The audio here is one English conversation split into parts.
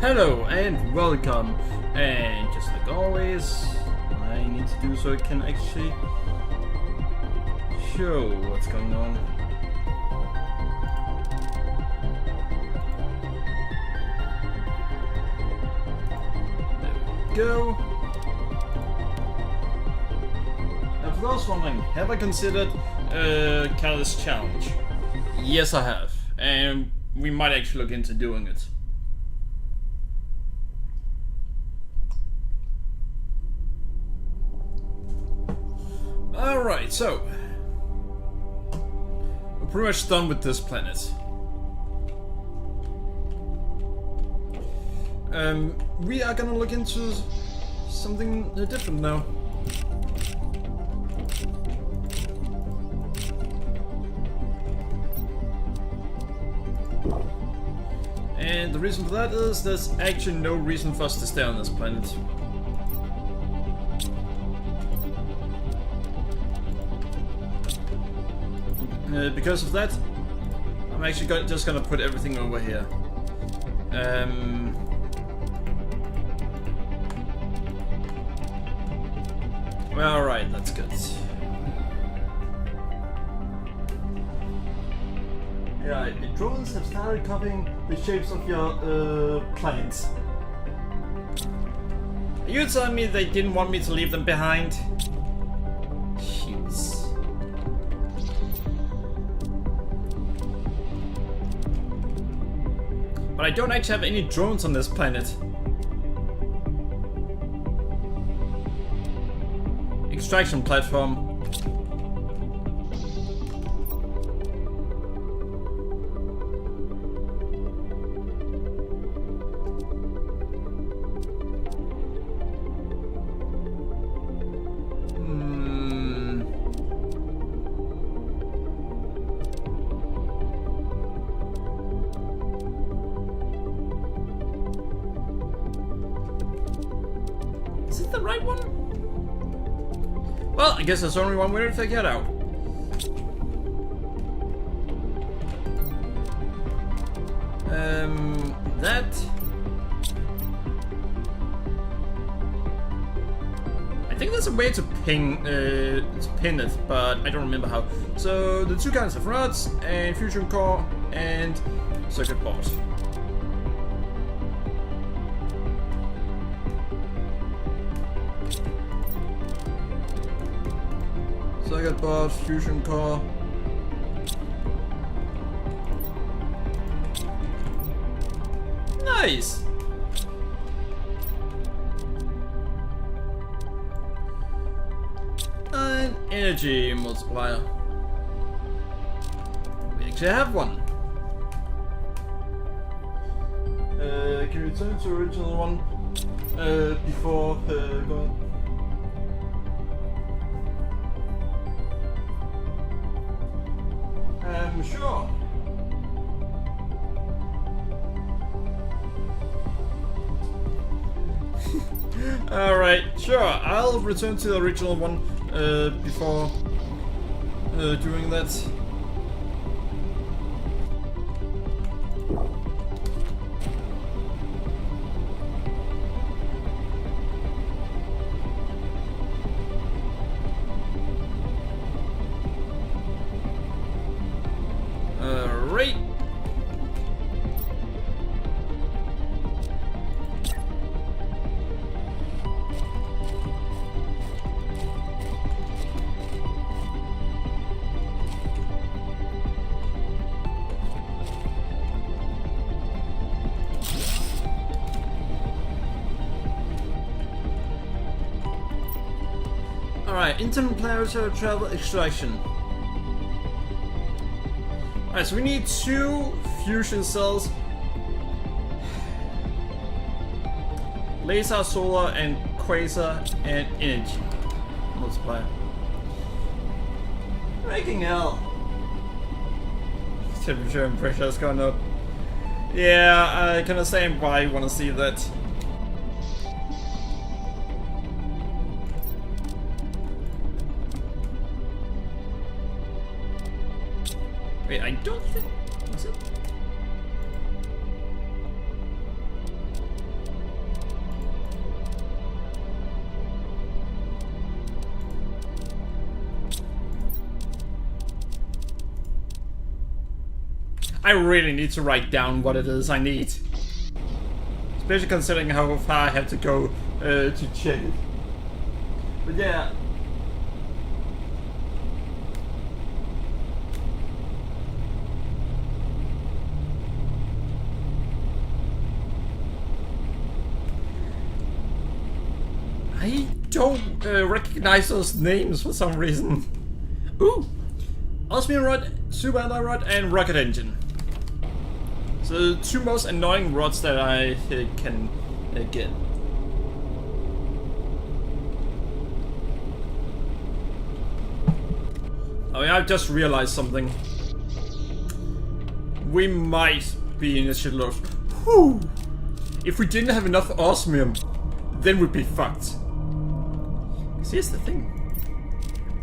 Hello and welcome, and just like always, I need to do so I can actually show what's going on. There we go. Now for those wondering, have I considered Catalyst Challenge? Yes I have, and we might actually look into doing it. Alright, so we're pretty much done with this planet. We are gonna look into something different now. And the reason for that is there's actually no reason for us to stay on this planet. Because of that, I'm actually just gonna put everything over here. Well, alright, that's good. Yeah, the drones have started copying the shapes of your planes. Are you telling me they didn't want me to leave them behind? Jeez. But I don't actually have any drones on this planet. Extraction platform. Is it the right one? Well, I guess there's only one way to figure it out. That... I think there's a way to pin it, but I don't remember how. So, the two kinds of rods, and fusion core, and circuit board. Circuit board, fusion core. Nice! An energy multiplier. We actually have one. Can you return to the original one before going? Sure. Alright, sure. I'll return to the original one before doing that. Alright. Alright, interplanetary travel extraction. Alright, so we need 2 fusion cells. Laser, solar, and quasar, and energy multiplier. Freaking hell. Temperature and pressure has gone up. Yeah, I can understand why you want to see that. Wait, I don't think... Was it? I really need to write down what it is I need. Especially considering how far I have to go to check it. But yeah. I don't recognize those names for some reason. Ooh! Osmium Rod, Super Alloy Rod, and Rocket Engine. So the two most annoying rods that I can get. Oh yeah, I've just realized something. We might be in a shitload. Whew! If we didn't have enough osmium, then we'd be fucked. Here's the thing.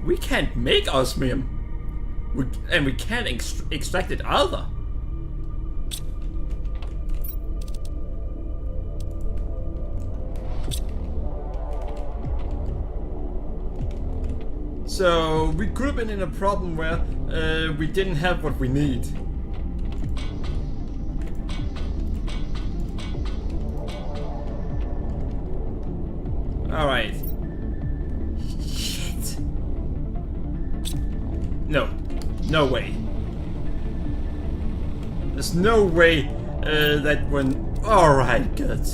We can't make osmium. And we can't extract it either. So we could have been in a problem where we didn't have what we need. Alright. Shit. No. No way. There's no way that when... Alright, good.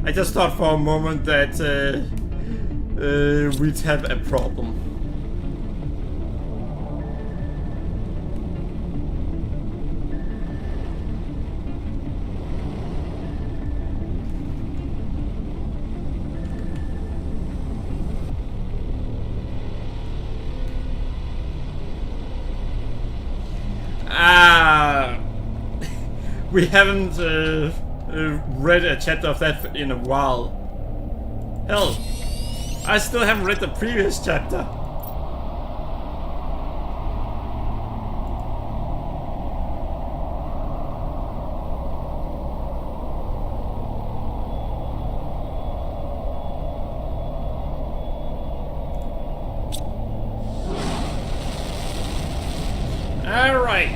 I just thought for a moment that we'd have a problem. We haven't read a chapter of that in a while. Hell, I still haven't read the previous chapter. All right.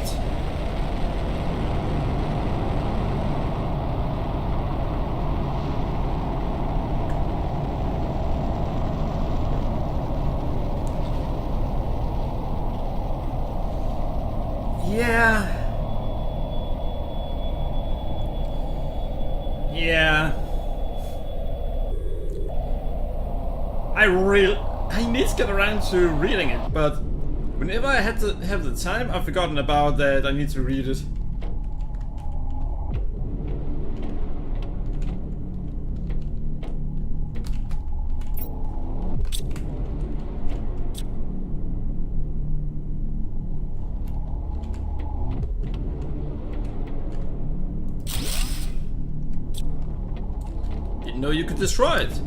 Yeah. I need to get around to reading it, but whenever I had to have the time, I've forgotten about that. I need to read it. Didn't know you could destroy it.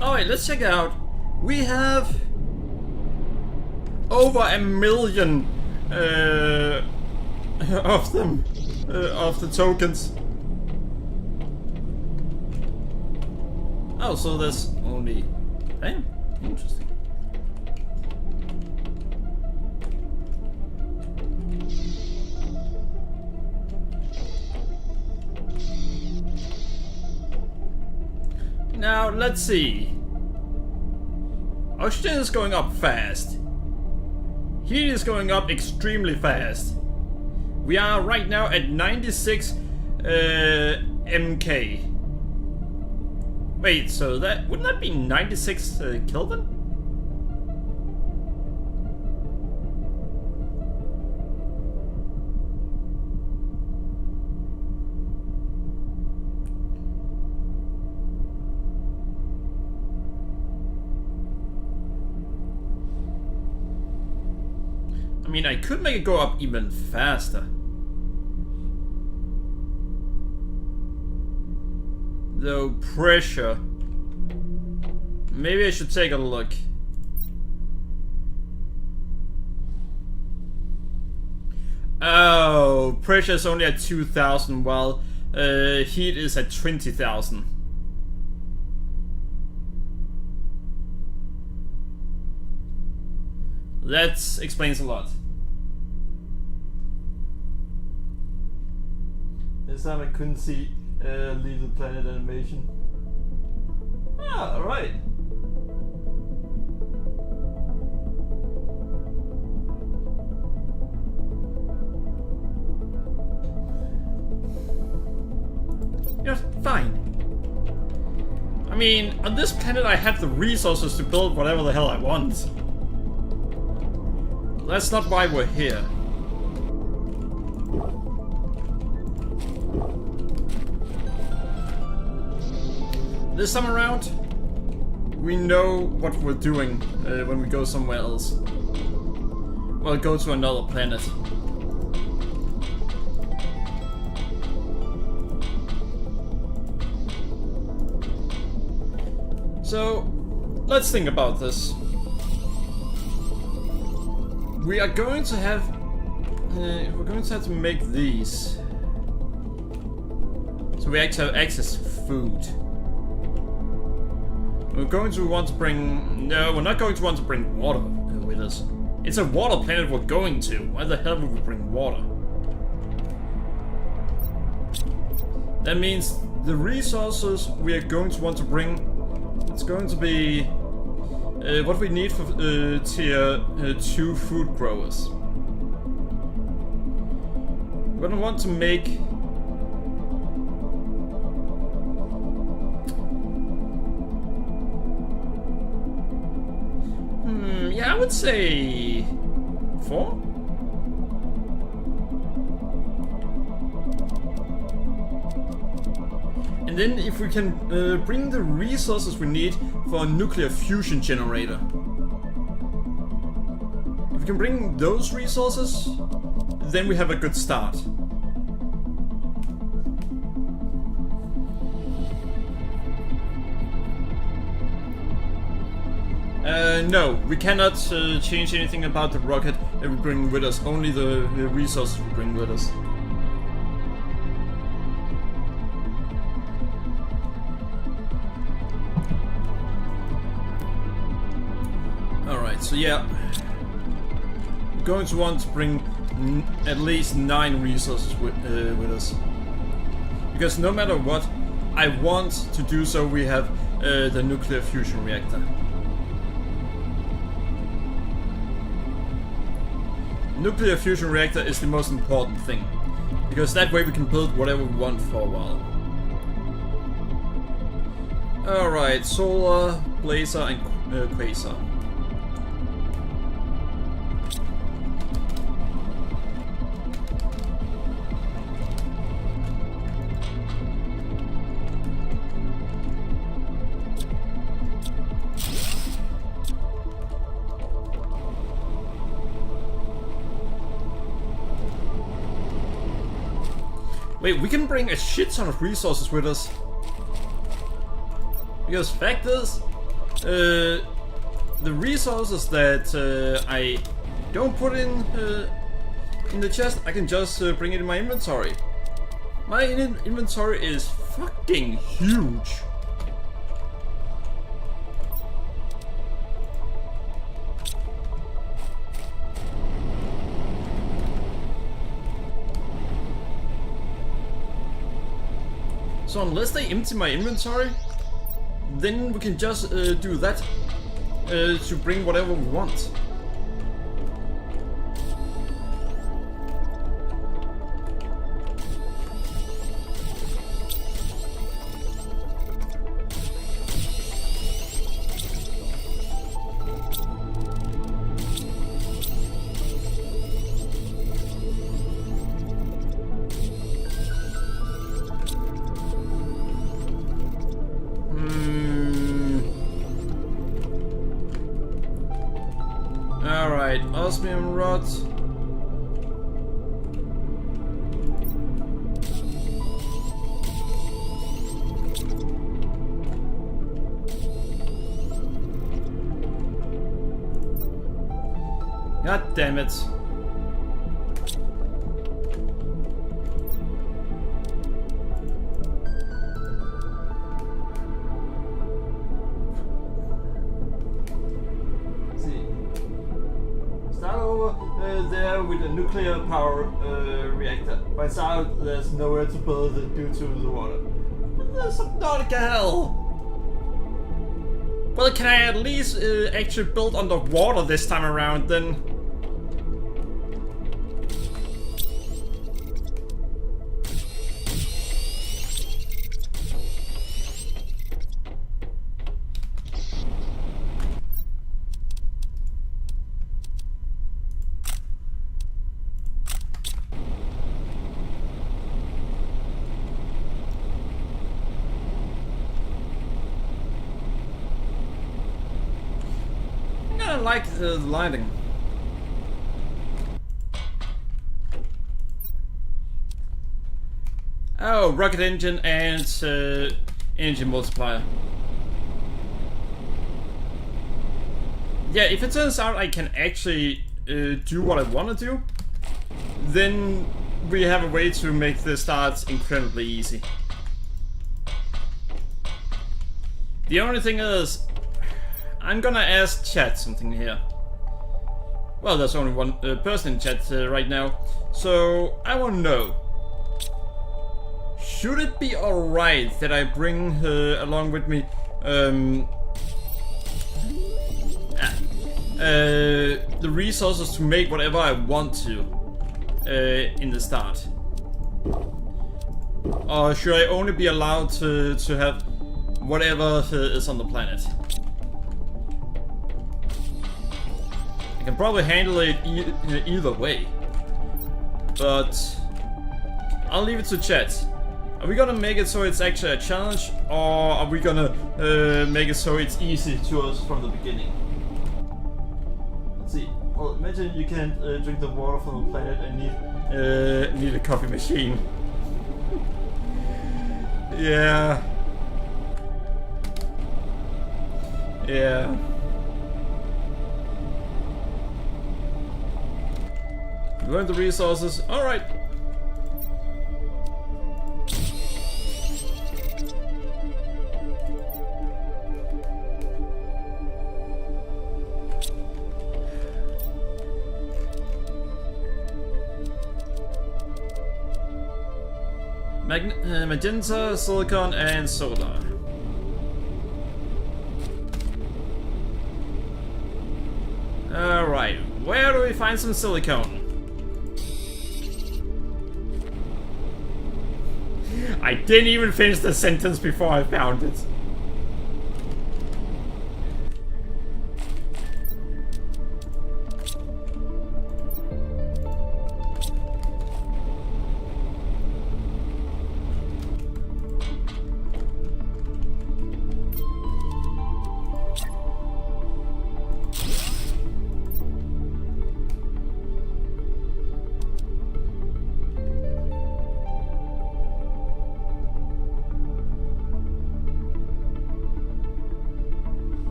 Alright, let's check it out. We have over 1 million of them, of the tokens. Oh, so there's only... Damn, interesting. Now, let's see. Oxygen is going up fast. Heat is going up extremely fast. We are right now at 96 MK. Wait, so that wouldn't that be 96 Kelvin? I mean, I could make it go up even faster. Though pressure. Maybe I should take a look. Oh, pressure is only at 2000, while Heat is at 20,000. That explains a lot. This time I couldn't see Leave the Planet animation. Ah, alright. Yeah, fine. I mean, on this planet I have the resources to build whatever the hell I want. That's not why we're here. This time around, we know what we're doing when we go somewhere else. Well, go to another planet. So, let's think about this. We are going to have... we're going to have to make these. So we actually have access to food. We're going to want to bring... No, we're not going to want to bring water with us. It's a water planet we're going to. Why the hell would we bring water? That means the resources we are going to want to bring... It's going to be... what we need for tier 2 food growers. We're gonna want to make... yeah, I would say... 4? And then if we can bring the resources we need for a nuclear fusion generator. If we can bring those resources, then we have a good start. No, we cannot change anything about the rocket that we bring with us, only the resources we bring with us. Alright, so yeah, we're going to want to bring at least 9 resources with us. Because no matter what, I want to do so we have the nuclear fusion reactor. Nuclear fusion reactor is the most important thing, because that way we can build whatever we want for a while. Alright, solar, blazer and quasar. Wait, we can bring a shit ton of resources with us. Because fact is, the resources that I don't put in the chest, I can just bring it in my inventory. My inventory is fucking huge. So unless they empty my inventory, then we can just do that to bring whatever we want. Alright, osmium rod. God damn it. over there with a nuclear power reactor. Finds out there's nowhere to build it due to the water. There's Subnautica hell! Well, can I at least actually build underwater this time around then? I like the lighting. Oh, rocket engine and engine multiplier. Yeah, if it turns out I can actually do what I want to do, then we have a way to make the starts incredibly easy. The only thing is, I'm gonna ask chat something here. Well, there's only one person in chat right now, so I want to know. Should it be alright that I bring her along with me the resources to make whatever I want to in the start? Or should I only be allowed to have whatever is on the planet? I can probably handle it either way, but I'll leave it to chat. Are we gonna make it so it's actually a challenge, or are we gonna make it so it's easy to us from the beginning? Let's see. Well, imagine you can't drink the water from the planet and need a coffee machine. Yeah. Yeah. Learn the resources. Alright. Magenta, silicon, and solar. Alright, where do we find some silicone? I didn't even finish the sentence before I found it.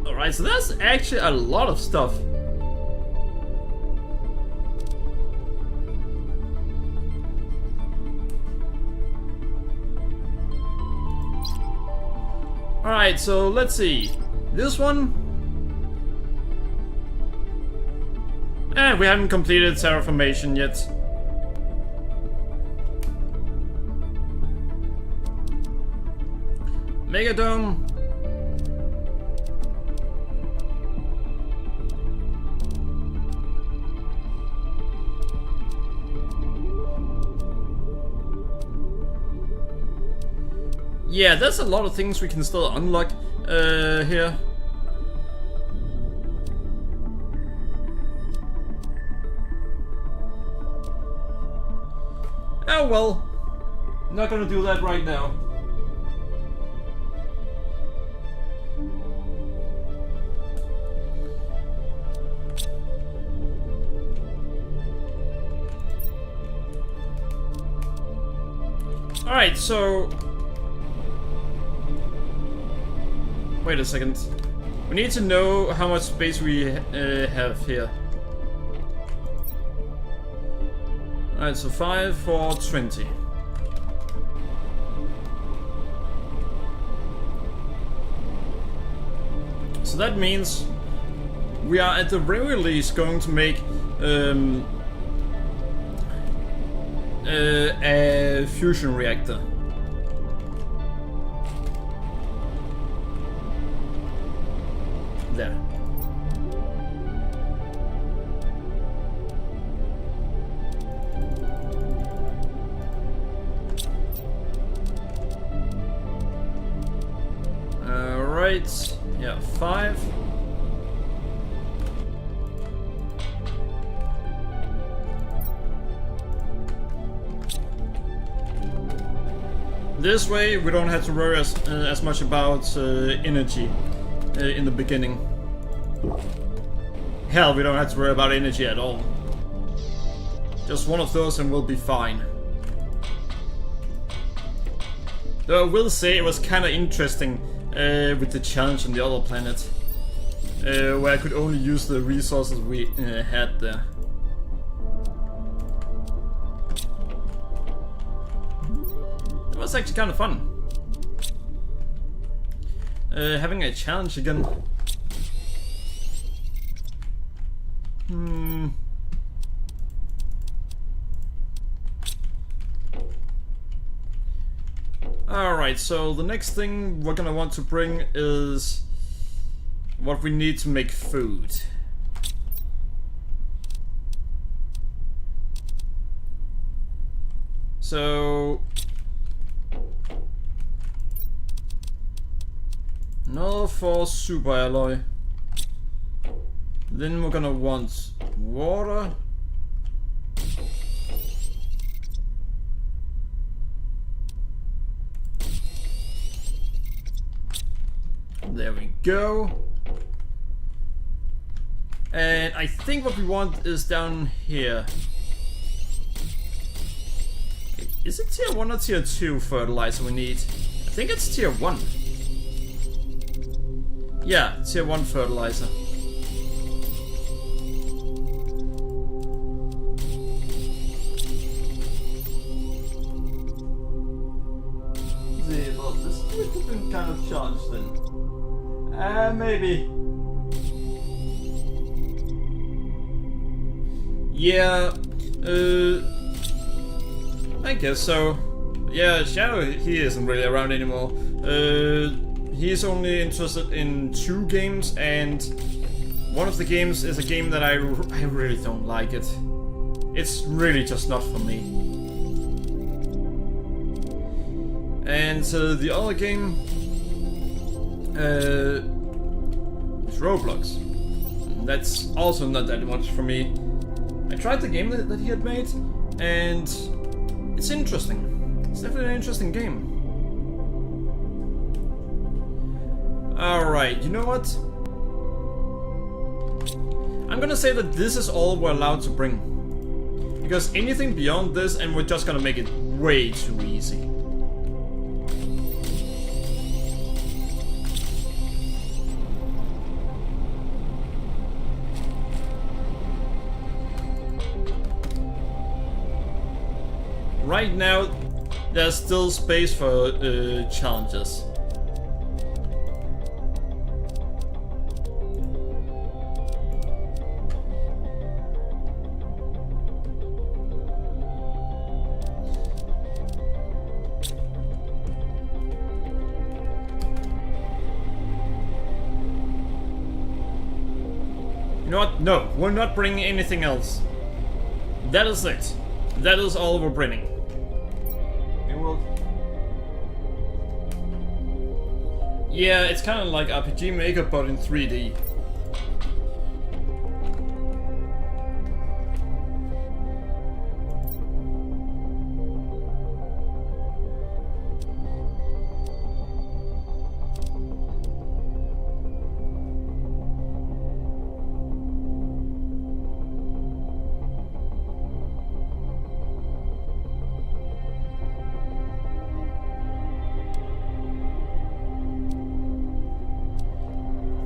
Alright, so that's actually a lot of stuff. Alright, so let's see. This one. We haven't completed terraformation yet. Megadome. Yeah, there's a lot of things we can still unlock here. Oh well, not gonna do that right now. Alright, so wait a second. We need to know how much space we have here. Alright, so 5 for 20. So that means we are at the very least going to make a fusion reactor. There. Alright, yeah, 5. This way we don't have to worry as much about energy in the beginning. Hell, we don't have to worry about energy at all. Just one of those and we'll be fine. Though I will say it was kinda interesting with the challenge on the other planet. Where I could only use the resources we had there. It was actually kind of fun. Having a challenge again. Alright, so the next thing we're gonna want to bring is what we need to make food. So another 4 super alloy. Then we're gonna want water. There we go. And I think what we want is down here. Is it tier 1 or tier 2 fertilizer we need? I think it's tier 1. Yeah, tier 1 fertilizer. See, well, this could have been kind of charged then. Maybe. Yeah, I guess so. Yeah, Shadow, he isn't really around anymore. He's only interested in 2 games, and one of the games is a game that I really don't like it. It's really just not for me. And the other game is Roblox. That's also not that much for me. I tried the game that he had made, and it's interesting. It's definitely an interesting game. Alright, you know what? I'm gonna say that this is all we're allowed to bring. Because anything beyond this, and we're just gonna make it way too easy. Right now, there's still space for challenges. You know what? No, we're not bringing anything else. That is it. That is all we're bringing. Yeah, it's kind of like RPG Maker, but in 3D.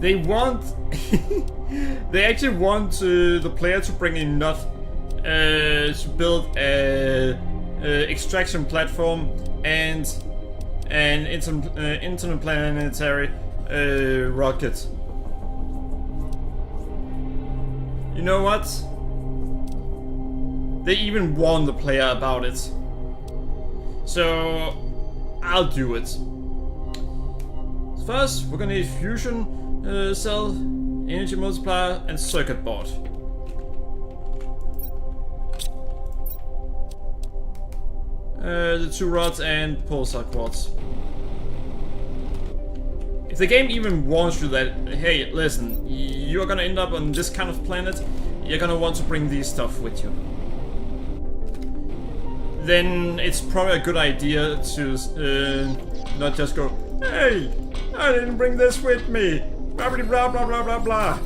They want... they actually want the player to bring enough to build a extraction platform and an interplanetary rocket. You know what? They even warned the player about it. So I'll do it. First, we're gonna need fusion cell, energy multiplier, and circuit board. The 2 rods and pulsar quartz. If the game even warns you that, hey, listen, you're gonna end up on this kind of planet, you're gonna want to bring these stuff with you, then it's probably a good idea to not just go, hey, I didn't bring this with me, blah blah blah blah blah blah blah.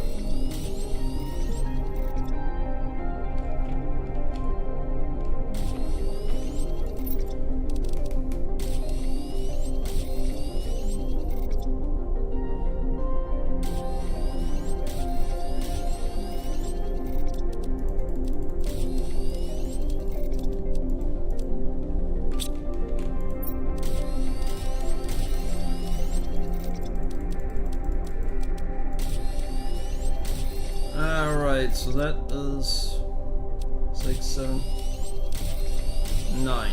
So that is 6, 7, 9.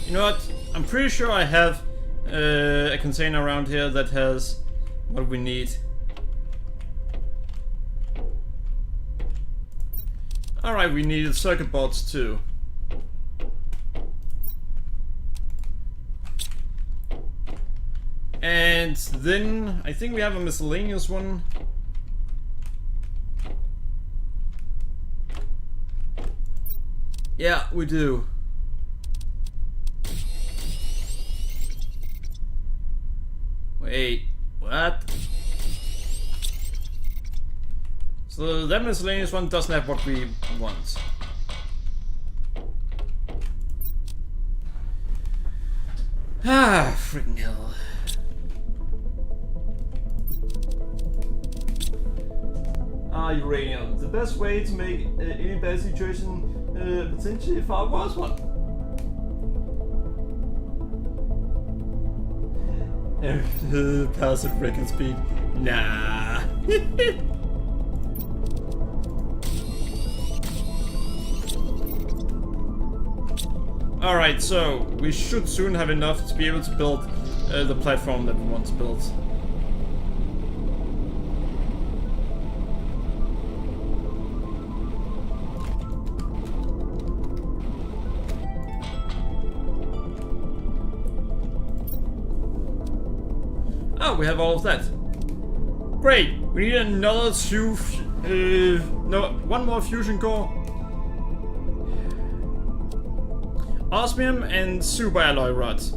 You know what? I'm pretty sure I have a container around here that has what we need. Alright, we needed circuit boards too. And then I think we have a miscellaneous one. Yeah, we do. Wait, what? So that miscellaneous one doesn't have what we want. Ah, freaking hell. Uranium. The best way to make any bad situation potentially far worse one. Passive breaking speed. Nah. Alright, so we should soon have enough to be able to build the platform that we want to build. Oh, we have all of that. Great. We need another one more fusion core. Osmium and super alloy rods.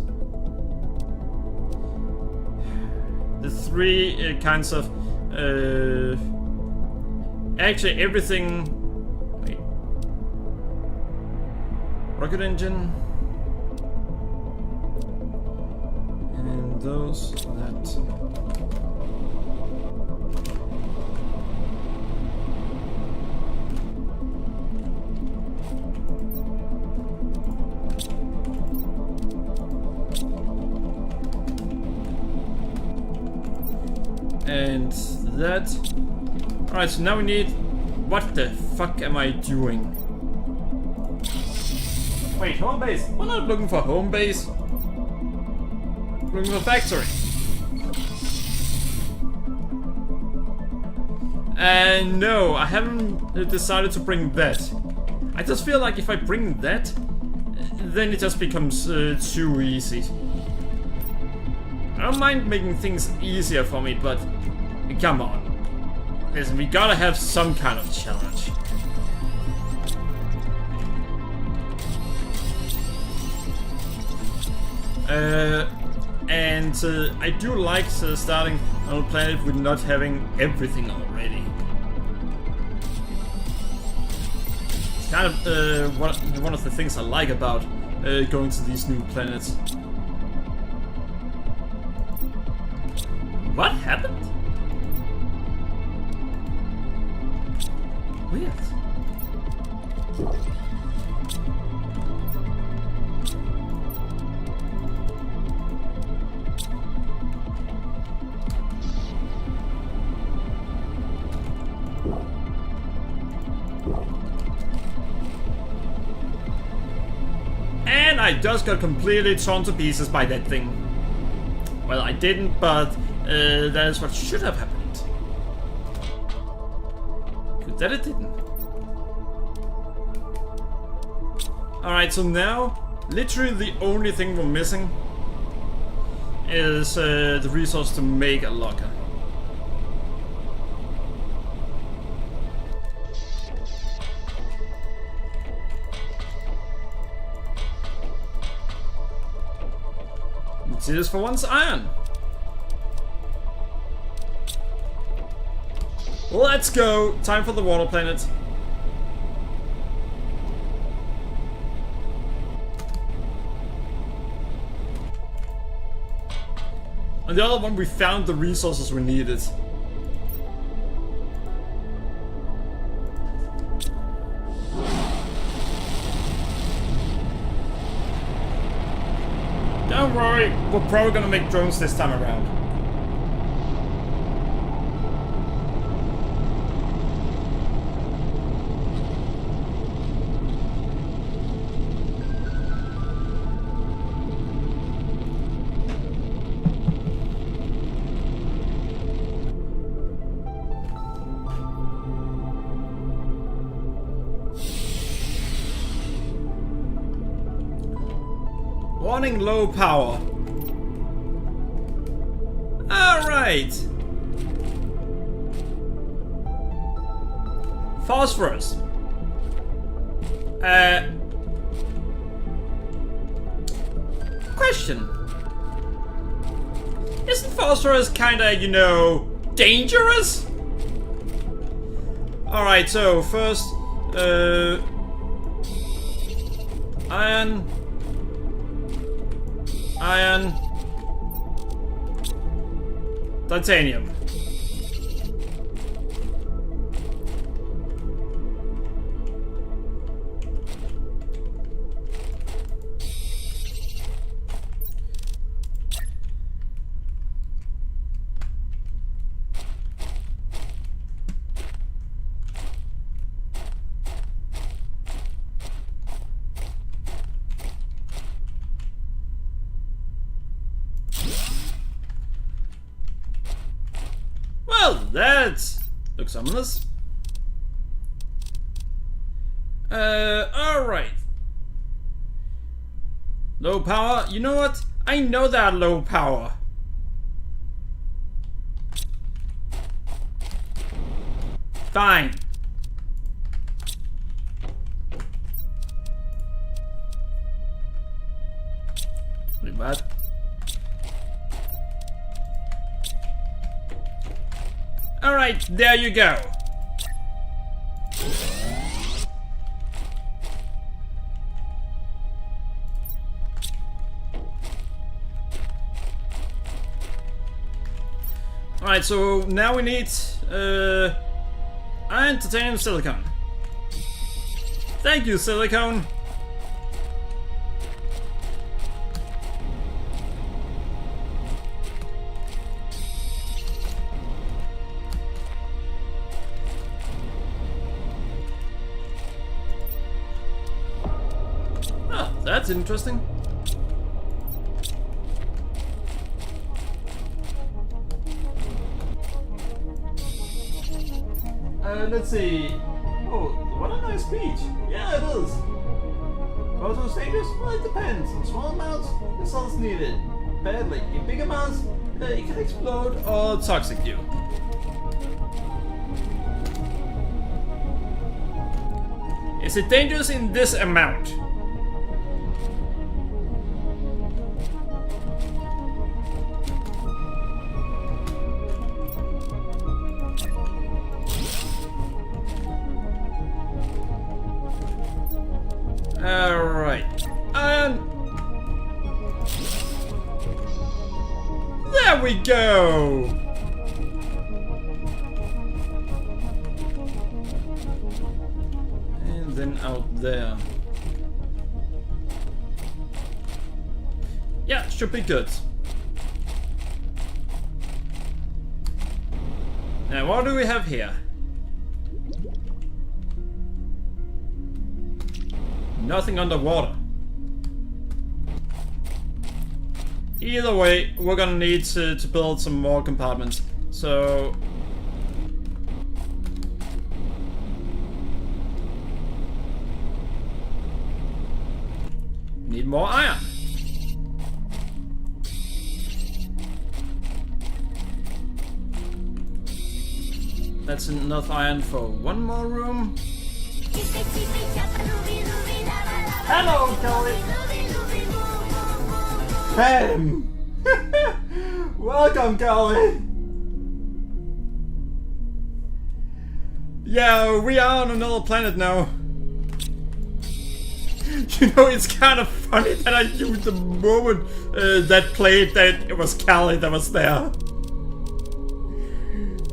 The 3 kinds of actually everything. Wait. Rocket engine. And those, that. And that. Alright, so now we need. What the fuck am I doing? Wait, home base. We're not looking for home base. We're looking for factory. And no, I haven't decided to bring that. I just feel like if I bring that, then it just becomes too easy. I don't mind making things easier for me, but come on. Listen, we gotta have some kind of challenge. And I do like starting on a planet with not having everything already. It's kind of one of the things I like about going to these new planets. What happened? Weird. And I just got completely torn to pieces by that thing. Well, I didn't, but that is what should have happened. Good that it didn't. Alright, so now, literally the only thing we're missing is the resource to make a locker. It is for once iron. Let's go! Time for the water planet. On the other one we found the resources we needed. Don't worry, we're probably gonna make drones this time around. Warning, low power. Alright. Phosphorus. Question. Isn't phosphorus kinda, you know, dangerous? Alright, so first, iron. Iron. Titanium. Well, that looks ominous. Alright. Low power. You know what? I know that low power. Fine. Wait, what? Alright, there you go. Alright, so now we need iron, titanium, silicon. Thank you, silicon. That's interesting. Let's see. Oh, what a nice beach. Yeah, it is. Photos dangerous? Well, it depends. In small amounts, this is needed. Badly. In big amounts, it can explode or toxic you. Is it dangerous in this amount? Alright. There we go! then out there. Yeah, should be good. Now, what do we have here? Nothing underwater. Either way, we're gonna need to build some more compartments. So... need more iron. That's enough iron for one more room. Hello, Kelly! Bam! Welcome, Kelly! Yeah, we are on another planet now. You know, it's kind of funny that I used the moment that played that it was Callie that was there.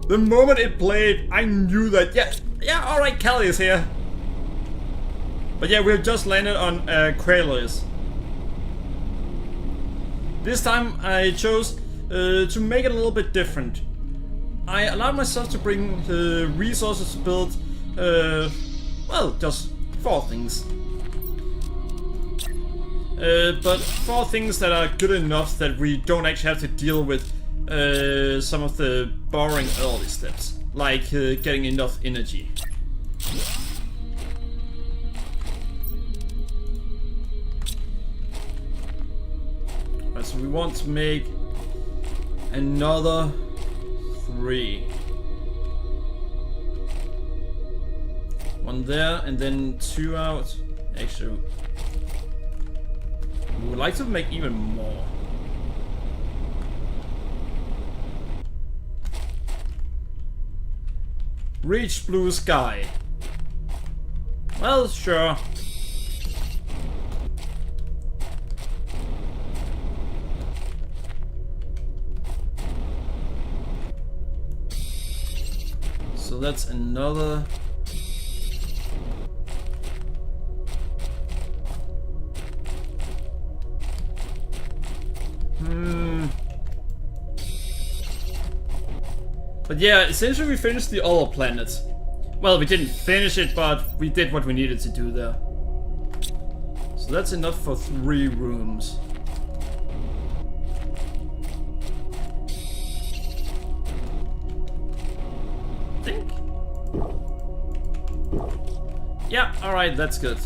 The moment it played, I knew that, yeah, alright, Callie is here. But yeah, we've just landed on Kralis. This time I chose to make it a little bit different. I allowed myself to bring resources to build, well, just 4 things. But 4 things that are good enough that we don't actually have to deal with some of the boring early steps, like getting enough energy. Right, so we want to make another 3. 1 there and then 2 out. Actually, we would like to make even more. Reach blue sky. Well, sure. So that's another. But yeah, essentially we finished the other planet. Well, we didn't finish it, but we did what we needed to do there. So that's enough for 3 rooms. I think. Yeah, alright, that's good.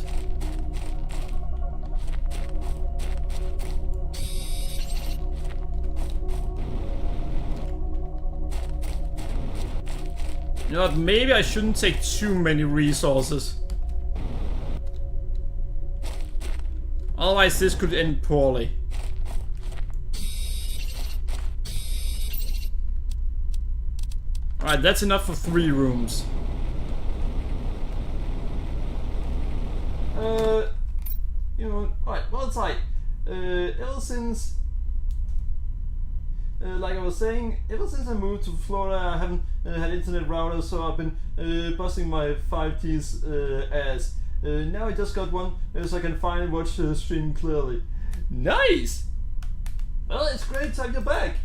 You know what, maybe I shouldn't take too many resources. Otherwise this could end poorly. Alright, that's enough for 3 rooms. You know, alright, well it's like, ever since, like I was saying, ever since I moved to Florida, I haven't had internet routers, so I've been busting my 5G's ass. Now I just got one, so I can finally watch the stream clearly. Nice! Well, it's great to have you back.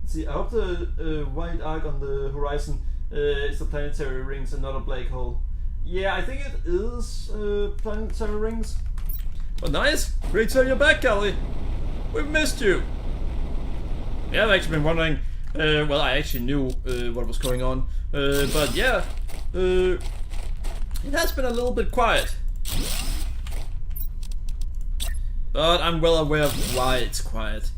Let's see, I hope the white arc on the horizon is the planetary rings and not a black hole. Yeah, I think it is planetary rings. Well, nice! Great to have you back, Kelly. We've missed you. Yeah, I've actually been wondering. Well, I actually knew what was going on, but yeah, it has been a little bit quiet. But I'm well aware of why it's quiet.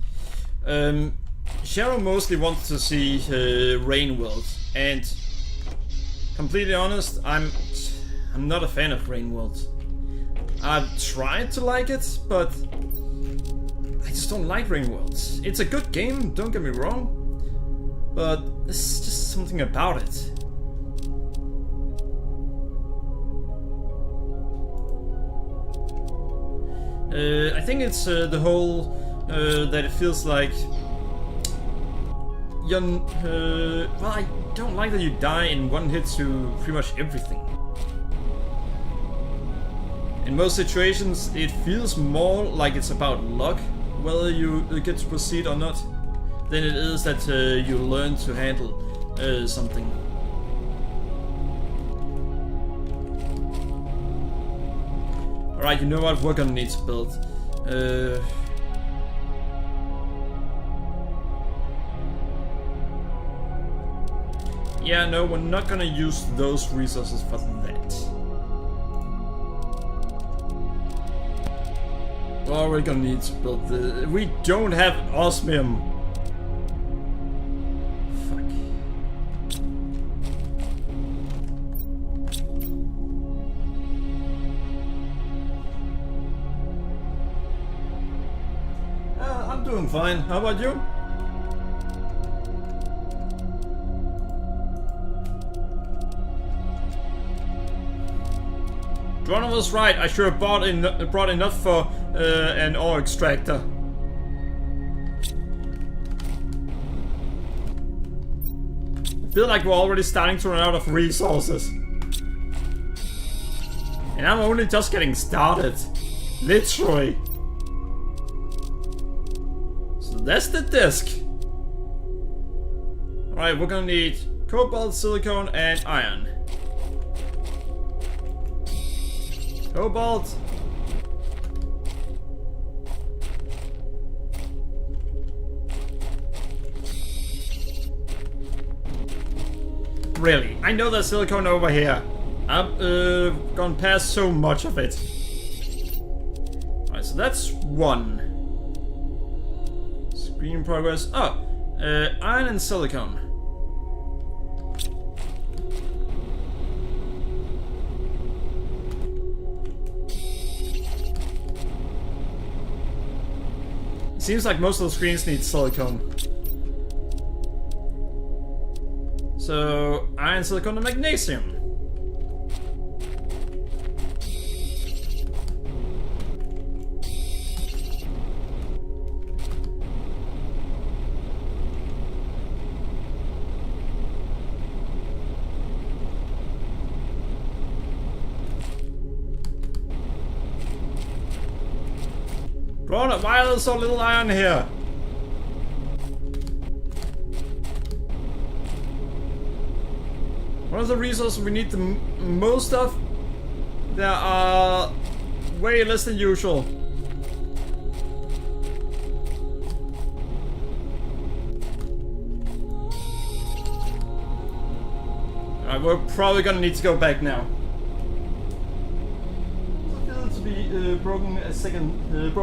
Cheryl mostly wants to see Rain World, and completely honest, I'm not a fan of Rain World. I've tried to like it, but I just don't like Rain World. It's a good game, don't get me wrong, but there's just something about it. I think it's the whole that it feels like well, I don't like that you die in one hit to pretty much everything. In most situations, it feels more like it's about luck, whether you get to proceed or not, than it is that you learn to handle something. Alright, you know what? We're gonna need to build. Yeah, no, we're not gonna use those resources for that. Well, we're gonna need to build the... We don't have osmium. Fuck. I'm doing fine. How about you? Ronald was right. I should have brought enough for an ore extractor. I feel like we're already starting to run out of resources. And I'm only just getting started. Literally. So that's the disc. Alright, we're gonna need cobalt, silicon, and iron. Cobalt. Really? I know there's silicone over here. I've gone past so much of it. Alright, so that's one. Screen progress. Oh, iron and silicone. Seems like most of the screens need silicone. So, iron, silicone, and magnesium. Bro, why are there so little iron here? One of the resources we need the most of, there are way less than usual. Alright, we're probably gonna need to go back now. To be broke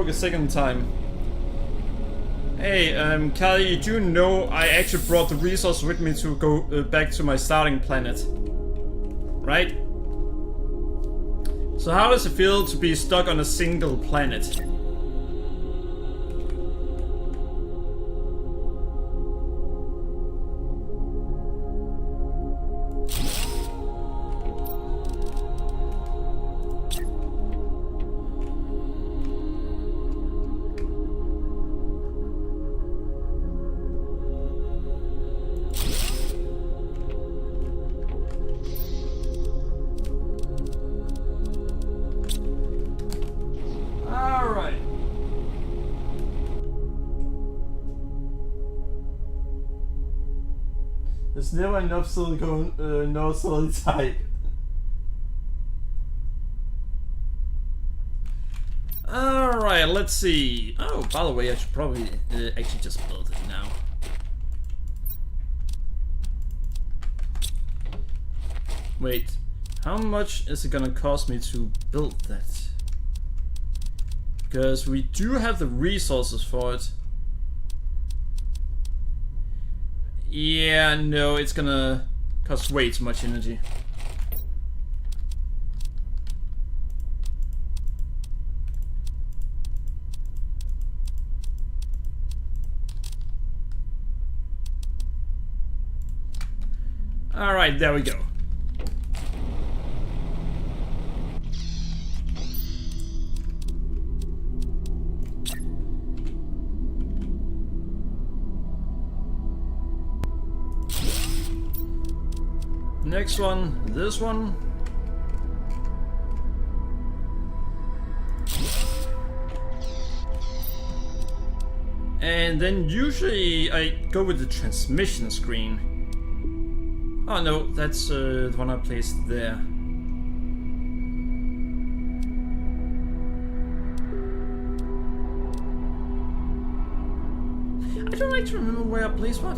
a second time. Hey, Kali, do you know I actually brought the resource with me to go back to my starting planet? Right? So how does it feel to be stuck on a single planet? There's never enough silicone, no solid type. Alright, let's see. Oh, by the way, I should probably actually just build it now. Wait, how much is it gonna cost me to build that? Because we do have the resources for it. Yeah, no, it's gonna cost way too much energy. Alright, there we go. Next one, this one. And then usually I go with the transmission screen. Oh no, that's the one I placed there. I don't like to remember where I placed what.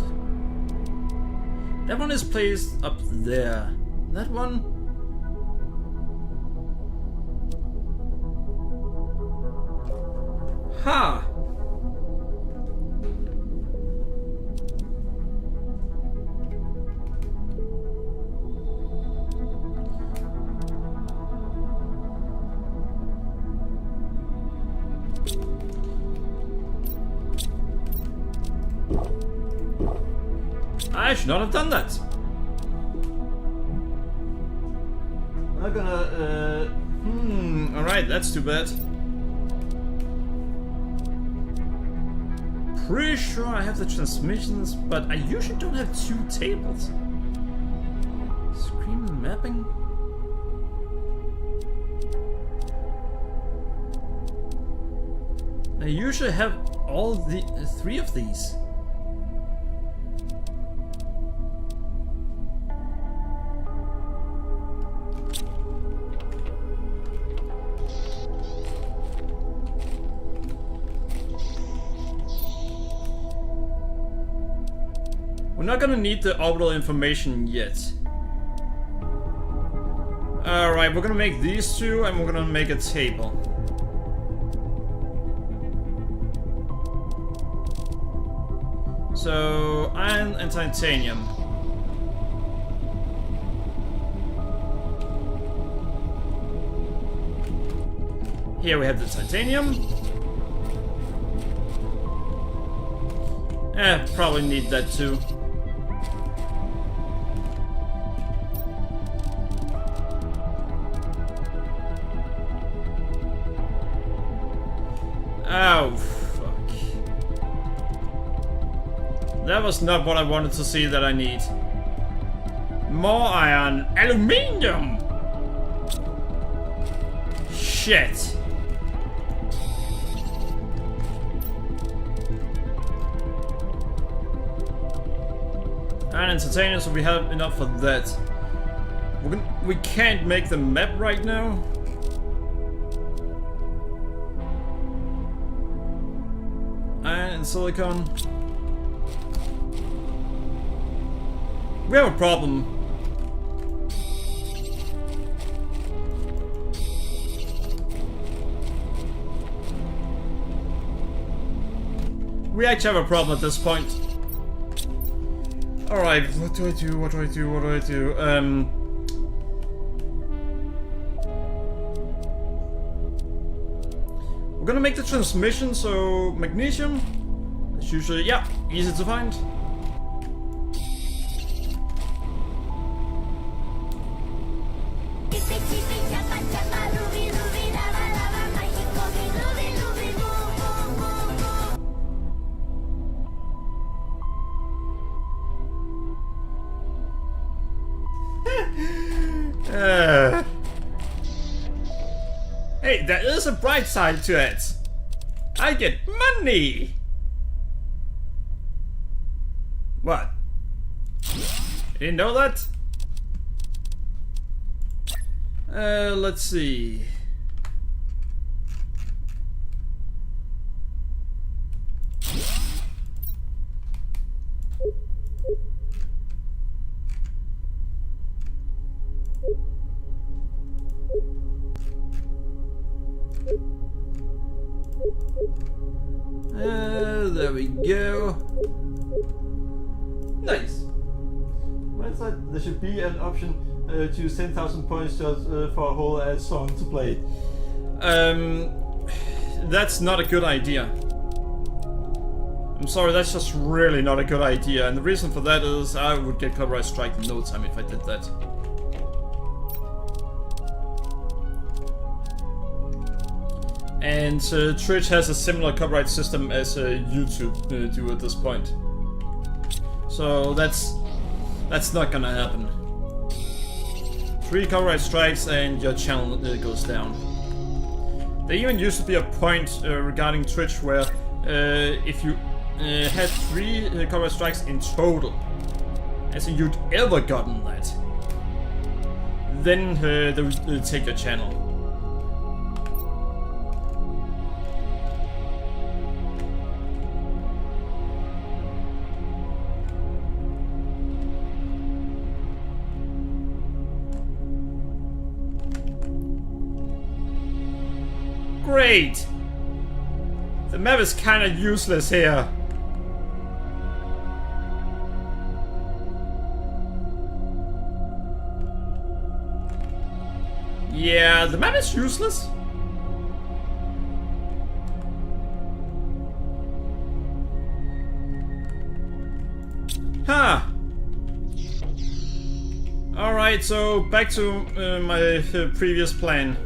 That one is placed up there. That one... Ha! I should not have done that. I'm gonna, alright, that's too bad. Pretty sure I have the transmissions, but I usually don't have two tables. Screen mapping? I usually have all the three of these. We're not gonna need the orbital information yet. Alright, we're gonna make these two and we're gonna make a table. So, iron and titanium. Here we have the titanium. Probably need that too. Oh, fuck. That was not what I wanted to see that I need. More iron. Aluminium! Shit. Iron and titanium, so we have enough for that. We can't make the map right now. Iron and silicon. We have a problem. We actually have a problem at this point. Alright, what do I do? What do I do? What do I do? We're gonna make the transmission, so magnesium. It's usually, yeah, easy to find. Hey, there is a bright side to it. I get money. What? You didn't know that? Let's see. There we go. Nice. Where's that? There should be an option to use 10,000 points just for a whole ass song to play. That's not a good idea. I'm sorry, that's just really not a good idea. And the reason for that is I would get copyright strike in no time if I did that. And Twitch has a similar copyright system as YouTube do at this point. So that's not gonna happen. 3 copyright strikes and your channel goes down. There even used to be a point regarding Twitch where if you had 3 copyright strikes in total, as in you'd ever gotten that, then they will take your channel. Great! The map is kinda useless here. Yeah, the map is useless. Huh. Alright, so back to my previous plan.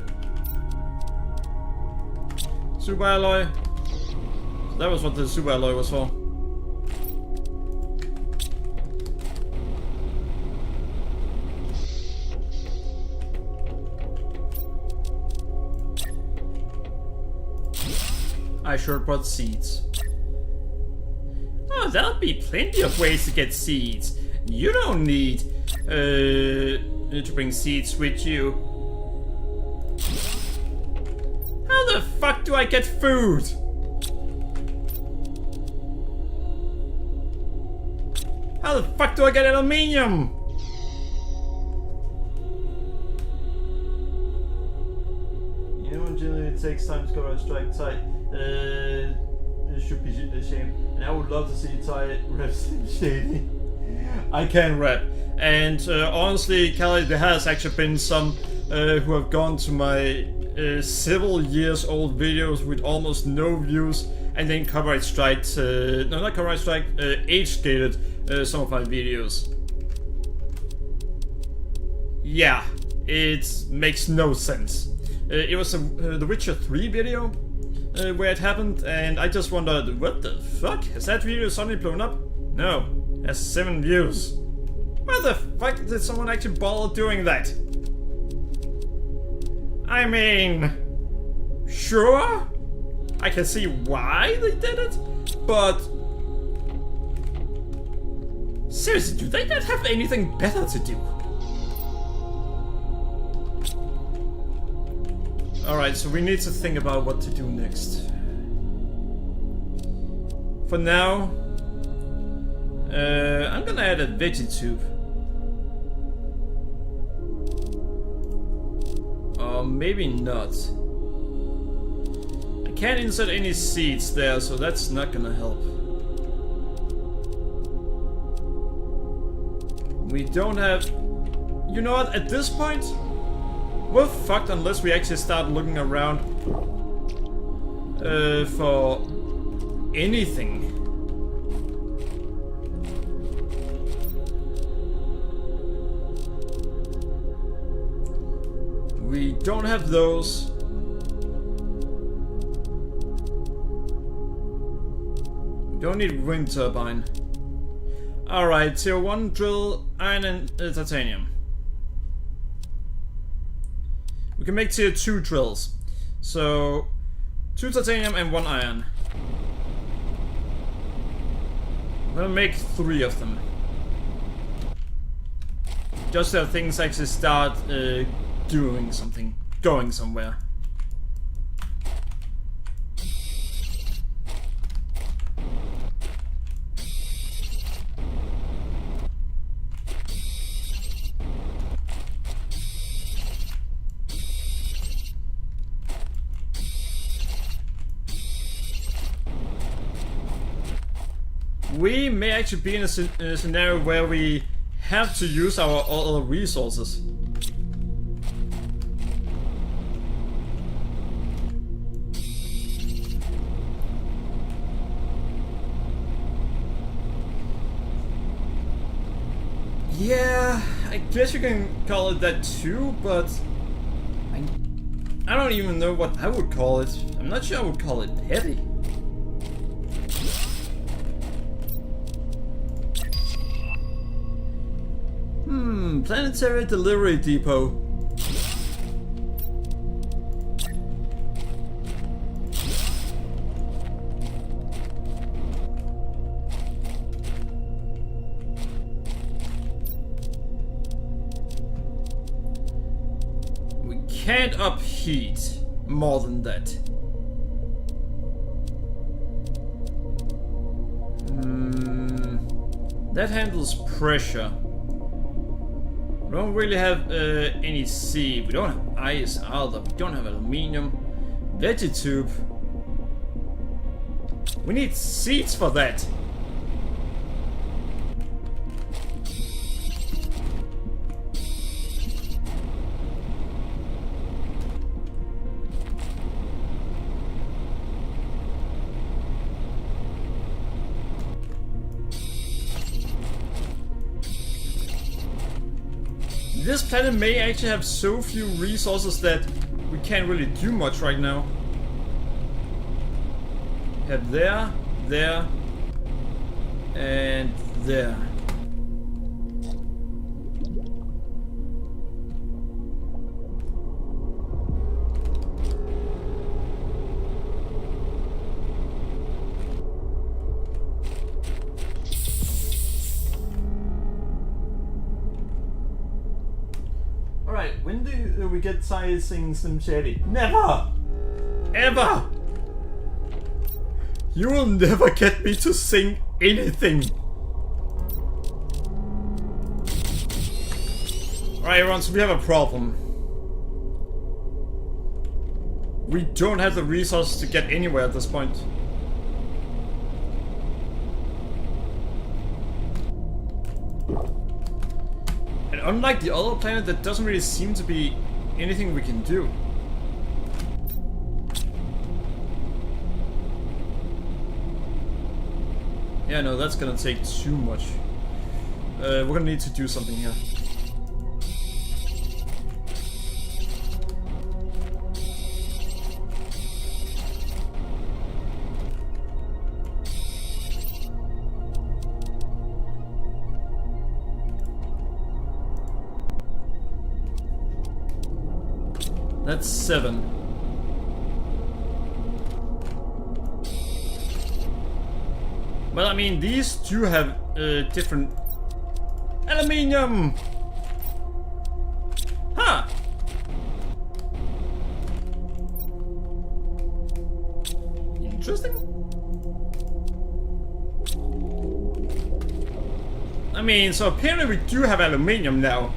Super alloy. That was what the super alloy was for. I sure brought seeds. Oh, there'll be plenty of ways to get seeds. You don't need to bring seeds with you. How the fuck do I get food? How the fuck do I get aluminium? You know, generally it takes time to cover a strike tight. It should be a shame. And I would love to see Ty rap Shady. I can rap. And honestly, Kelly, there has actually been some who have gone to my several years old videos with almost no views and then copyright striked, no, not copyright strike, age gated some of my videos. Yeah, it makes no sense. It was the Witcher 3 video where it happened, and I just wondered, what the fuck? Has that video suddenly blown up? No, it has 7 views. Why the fuck did someone actually bother doing that? I mean, sure, I can see why they did it, but seriously, do they not have anything better to do? Alright, so we need to think about what to do next. For now, I'm gonna add a veggie tube. Or maybe not. I can't insert any seeds there, so that's not gonna help. We don't have... You know what, at this point, we're fucked unless we actually start looking around for anything. We don't have those. We don't need wind turbine. Alright, tier 1 drill, iron and titanium. We can make tier 2 drills. So 2 titanium and 1 iron. I'm gonna make 3 of them. Just so things actually start doing something, going somewhere. We may actually be in a scenario where we have to use our other resources. Yeah, I guess you can call it that too, but I don't even know what I would call it. I'm not sure I would call it heavy. Planetary Delivery Depot. can't upheat more than that. That handles pressure. We don't really have any seed. We don't have ice either. We don't have aluminium. Vegetube. We need seeds for that. This planet may actually have so few resources that we can't really do much right now. We have there, and there. Alright, when do we get Sai singing Slim Shady? Never! Ever! You will never get me to sing anything! Alright everyone, so we have a problem. We don't have the resources to get anywhere at this point. And unlike the other planet, there doesn't really seem to be anything we can do. Yeah, no, that's gonna take too much. We're gonna need to do something here. That's 7. Well, I mean, these two have different aluminium. Huh. Interesting. I mean, so apparently we do have aluminium now.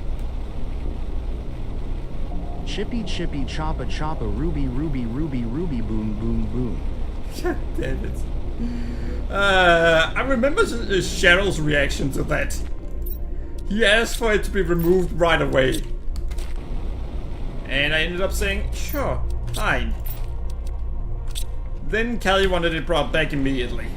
Chippy chippy choppa choppa ruby ruby ruby ruby boom boom boom. God damn it. I remember Cheryl's reaction to that. He asked for it to be removed right away. And I ended up saying, sure, fine. Then Callie wanted it brought back immediately.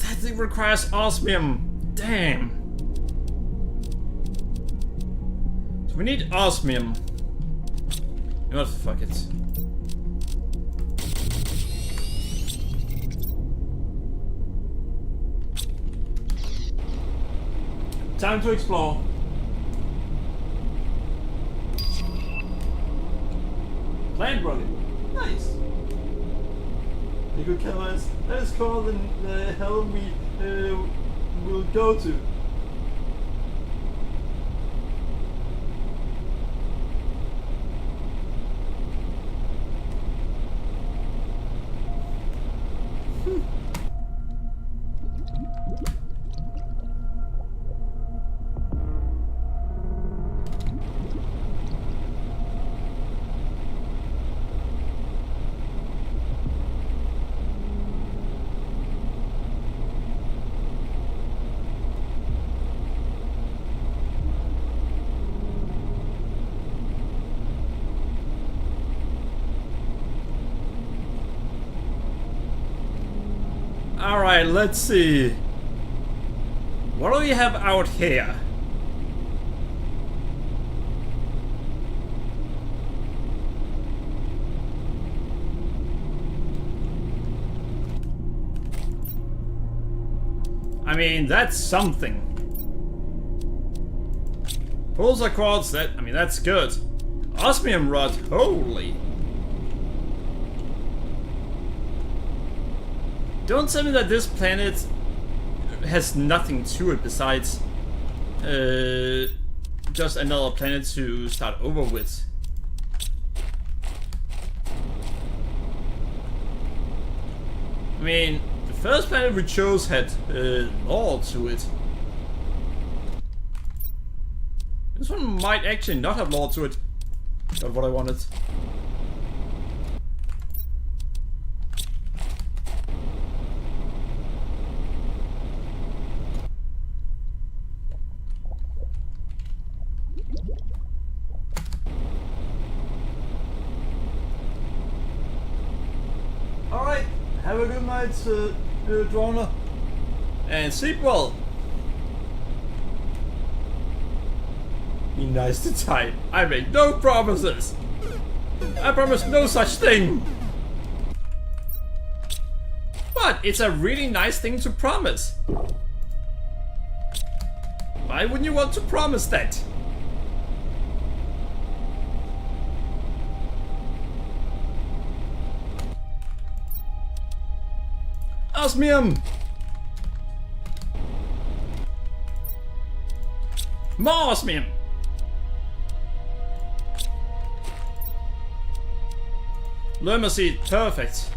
That thing requires osmium. Damn. So we need osmium. You know what? Fuck it. Time to explore. Plant running. Nice. You could tell us that is called the hell we will go to. Alright, let's see. What do we have out here? I mean, that's something. Pulsar quartz, I mean, that's good. Osmium rod, holy. Don't tell me that this planet has nothing to it besides just another planet to start over with. I mean, the first planet we chose had lore to it. This one might actually not have lore to it. Not what I wanted. Alright, have a good night, Droner. And sleep well. Be nice to Ty. I make no promises. I promise no such thing. But it's a really nice thing to promise. Why wouldn't you want to promise that? Osmium! More osmium! Lerma-seed, perfect.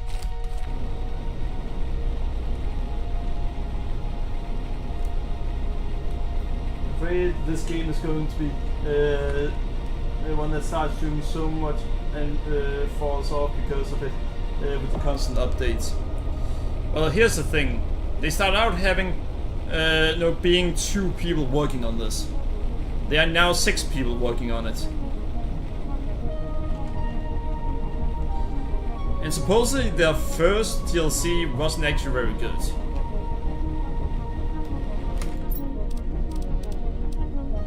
I'm afraid this game is going to be the one that starts doing so much and falls off because of it with the constant updates. Well, here's the thing. They start out having being 2 people working on this. There are now 6 people working on it. And supposedly their first DLC wasn't actually very good.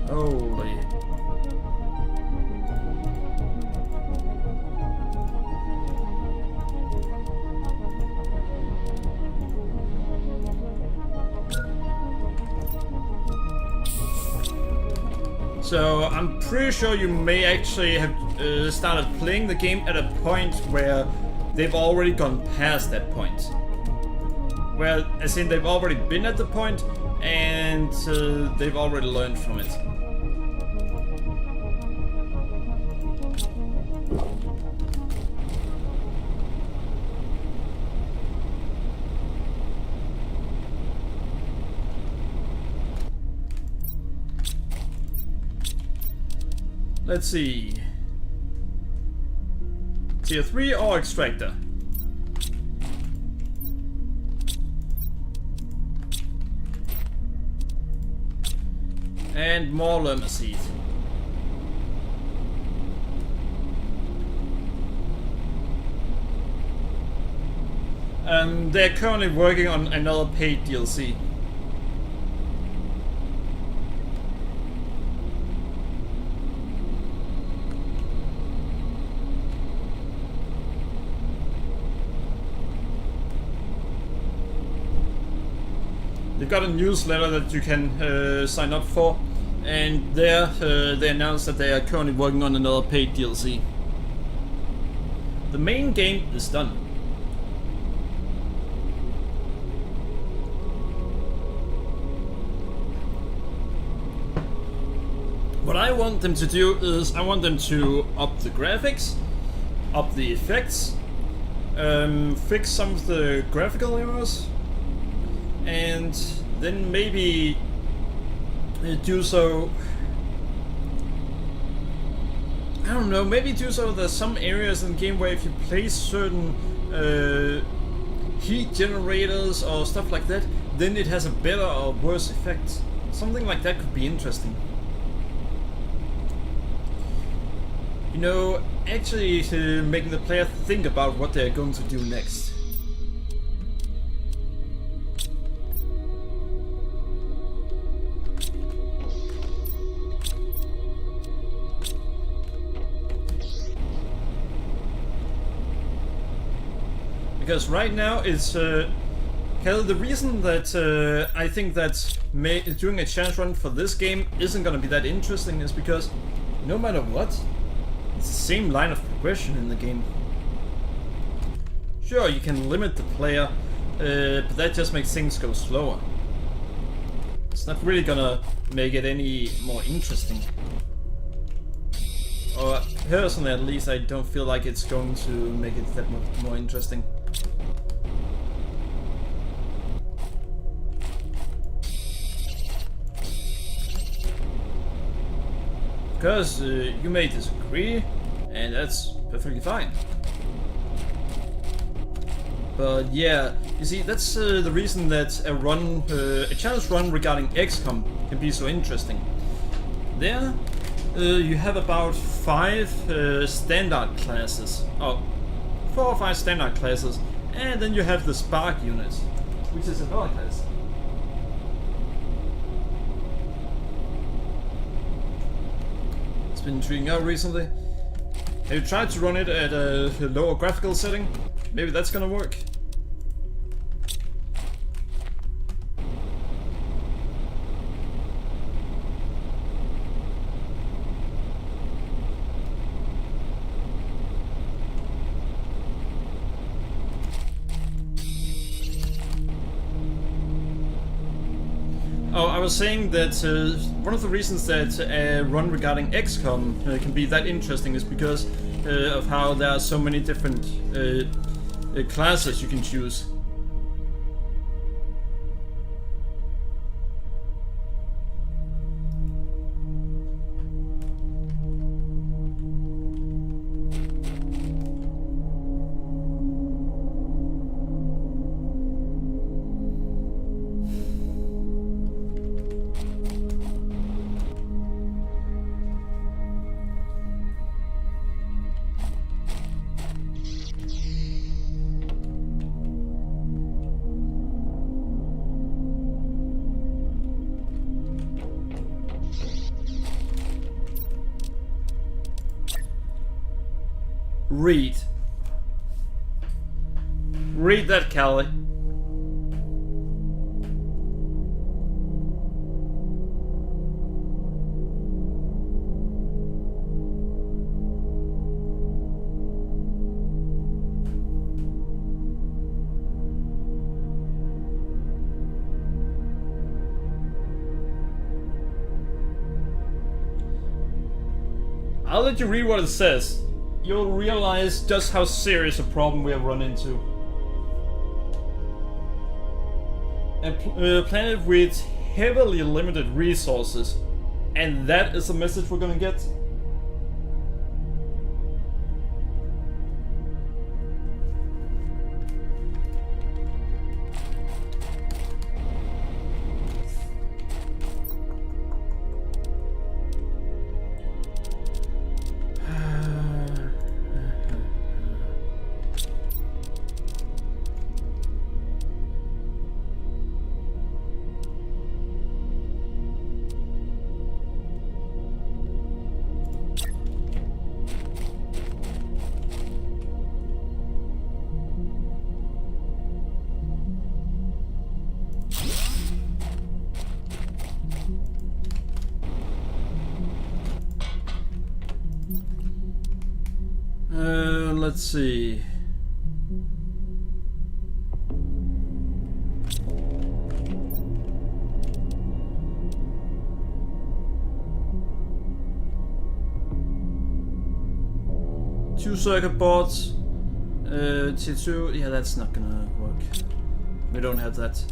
Holy. So I'm pretty sure you may actually have started playing the game at a point where they've already gone past that point. Well, as in they've already been at the point and they've already learned from it. Let's see. Tier 3 or extractor? And more Lerma-seed. They're currently working on another paid DLC. They've got a newsletter that you can sign up for, and there they announced that they are currently working on another paid DLC. The main game is done. What I want them to do is I want them to up the graphics, up the effects, fix some of the graphical errors, and then maybe do so. I don't know, maybe do so. There's some areas in the game where if you place certain heat generators or stuff like that, then it has a better or worse effect. Something like that could be interesting. You know, actually making the player think about what they're going to do next. Because right now it's the reason that I think that doing a challenge run for this game isn't gonna be that interesting is because no matter what, it's the same line of progression in the game. Sure, you can limit the player but that just makes things go slower. It's not really gonna make it any more interesting. Or personally, at least, I don't feel like it's going to make it that much more interesting. Because you may disagree, and that's perfectly fine. But yeah, you see, that's the reason that a challenge run regarding XCOM can be so interesting. There, you have about 5 standard classes, 4 or 5 standard classes, and then you have the Spark unit, which is another class. It's been intriguing out recently. Have you tried to run it at a lower graphical setting? Maybe that's gonna work. Oh, I was saying that one of the reasons that a run regarding XCOM can be that interesting is because of how there are so many different classes you can choose. Read. Read that, Callie. I'll let you read what it says. You'll realize just how serious a problem we have run into. A planet with heavily limited resources. And that is the message we're gonna get? Let's see. Two circuit boards. T2. Yeah, that's not gonna work. We don't have that.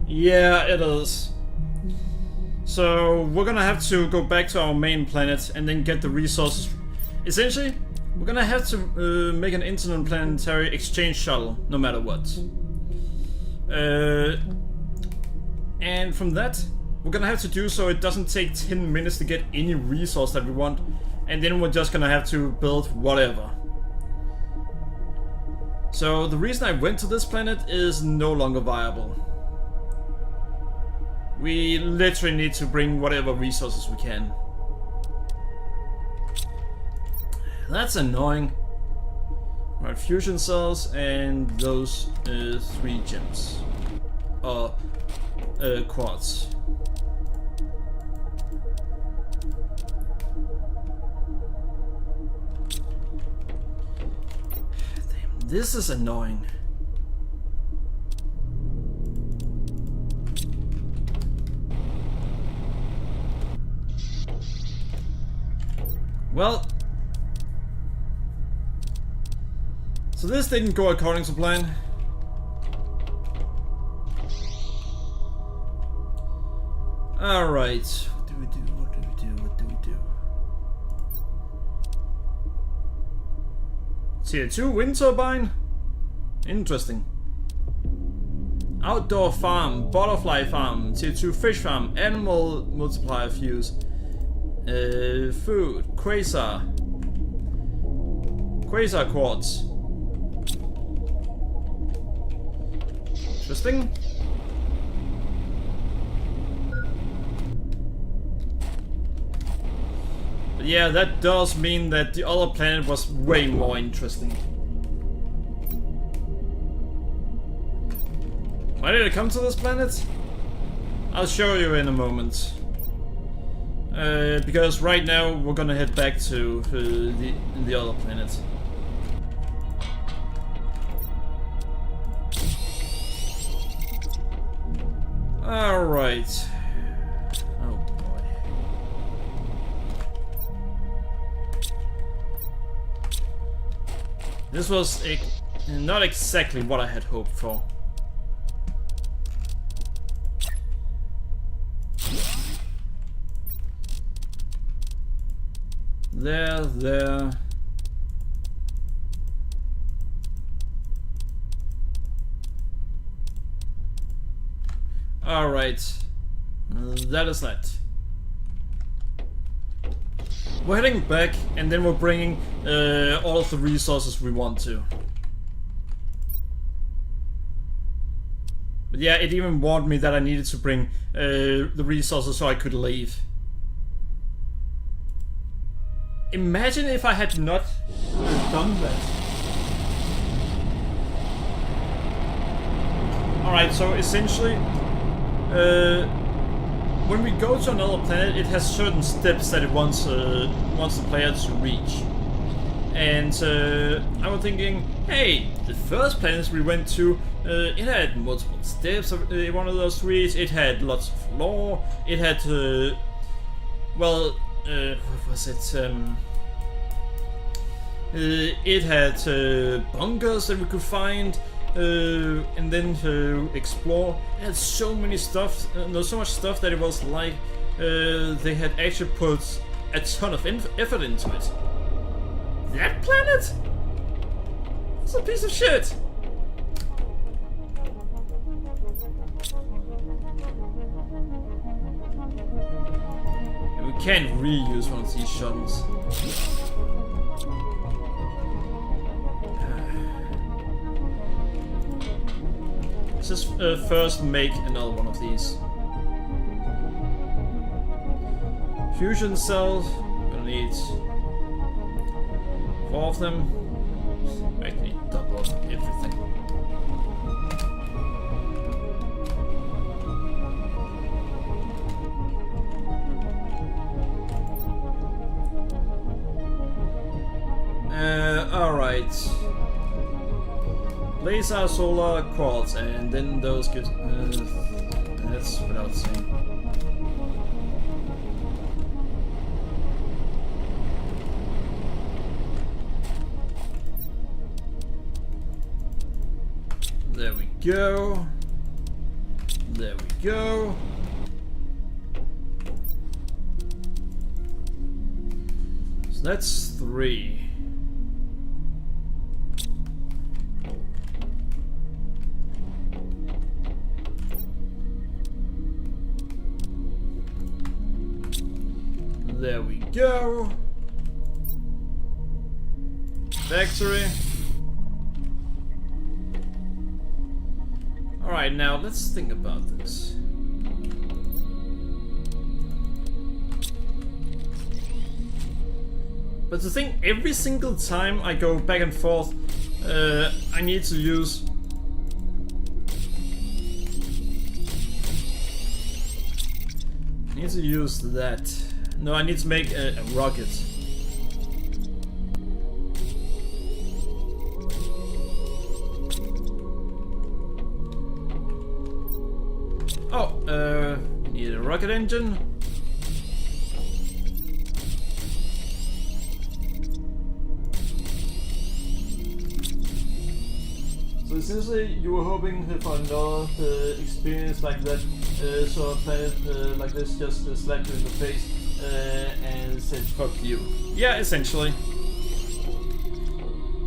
Yeah, it is. So we're gonna have to go back to our main planet and then get the resources. Essentially, we're gonna have to make an interplanetary exchange shuttle, no matter what. And from that, we're gonna have to do so it doesn't take 10 minutes to get any resource that we want, and then we're just gonna have to build whatever. So the reason I went to this planet is no longer viable. We literally need to bring whatever resources we can. That's annoying. Right, fusion cells and those 3 gems. Quartz. This is annoying. Well, so this didn't go according to plan. Alright, what do we do? What do we do? What do we do? Tier 2 wind turbine? Interesting. Outdoor farm, butterfly farm, tier 2 fish farm, animal multiplier fuse. Food, quasar quartz. Interesting. But yeah, that does mean that the other planet was way more interesting. Why did I come to this planet? I'll show you in a moment. Because right now we're gonna head back to the other planet. Alright. Oh boy. This was not exactly what I had hoped for. There. Alright. That is that. We're heading back, and then we're bringing all of the resources we want to. But yeah, it even warned me that I needed to bring the resources so I could leave. Imagine if I had not done that. Alright, so essentially, when we go to another planet, it has certain steps that it wants the player to reach. And I was thinking, hey, the first planets we went to, it had multiple steps of one of those to reach, it had lots of lore, it had, well, what was it? It had bunkers that we could find, and then to explore. It had so many stuff, so much stuff that it was like they had actually put a ton of effort into it. That planet? It's a piece of shit. And we can't reuse one of these shuttles. Let's just first make another one of these. Fusion cells. Gonna need 4 of them. I need double of everything. Alright. Laser, solar, quartz, and then those get. That's without saying. There we go. There we go. So that's 3. There we go. Factory. Alright, now let's think about this. But the thing, every single time I go back and forth, I need to use... that. No, I need to make a rocket. rocket engine. So essentially, you were hoping for another experience like that, so a planet like this just slapped you in the face and said "fuck you." Yeah, essentially.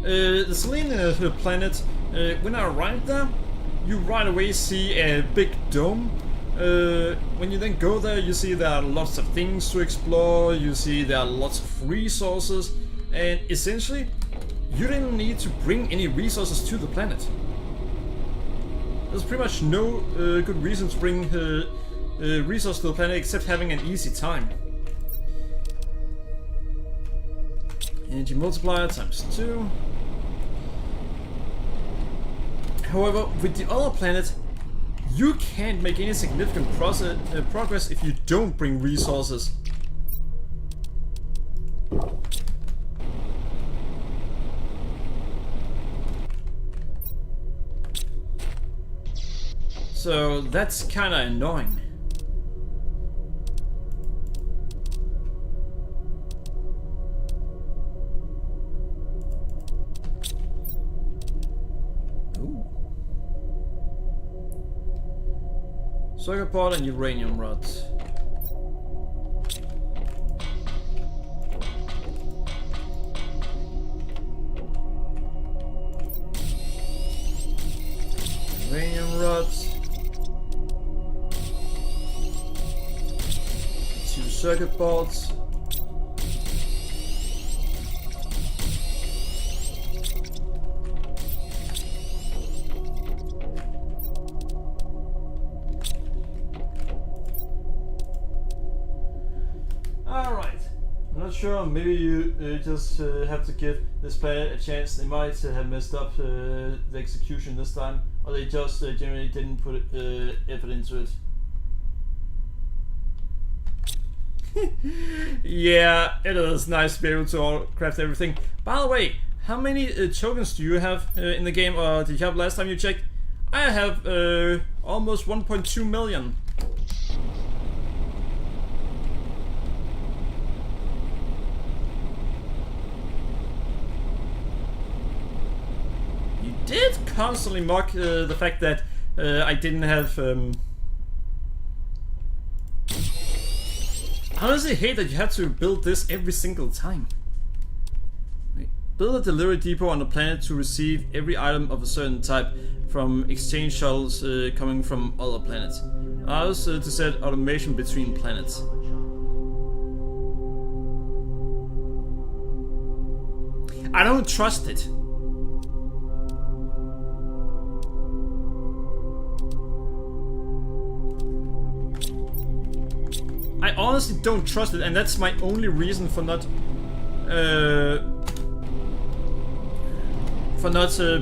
The Selene planet. When I arrived there, you right away see a big dome. When you then go there, you see there are lots of things to explore. You see there are lots of resources, and essentially, you didn't need to bring any resources to the planet. There's pretty much no good reason to bring resources to the planet except having an easy time. Energy multiplier times 2. However, with the other planet, you can't make any significant progress if you don't bring resources. So that's kinda annoying. Ooh. Circuit board and uranium rods. Uranium rods. 2 circuit boards. Alright. I'm not sure, maybe you just have to give this player a chance. They might have messed up the execution this time, or they just generally didn't put effort into it. Yeah, it is nice to be able to craft everything. By the way, how many tokens do you have in the game, or did you have last time you checked? I have almost 1.2 million. You did constantly mock the fact that I didn't have... I honestly hate that you have to build this every single time. Build a delivery depot on the planet to receive every item of a certain type from exchange shuttles coming from other planets. Allows to set automation between planets. I don't trust it. I honestly don't trust it, and that's my only reason for not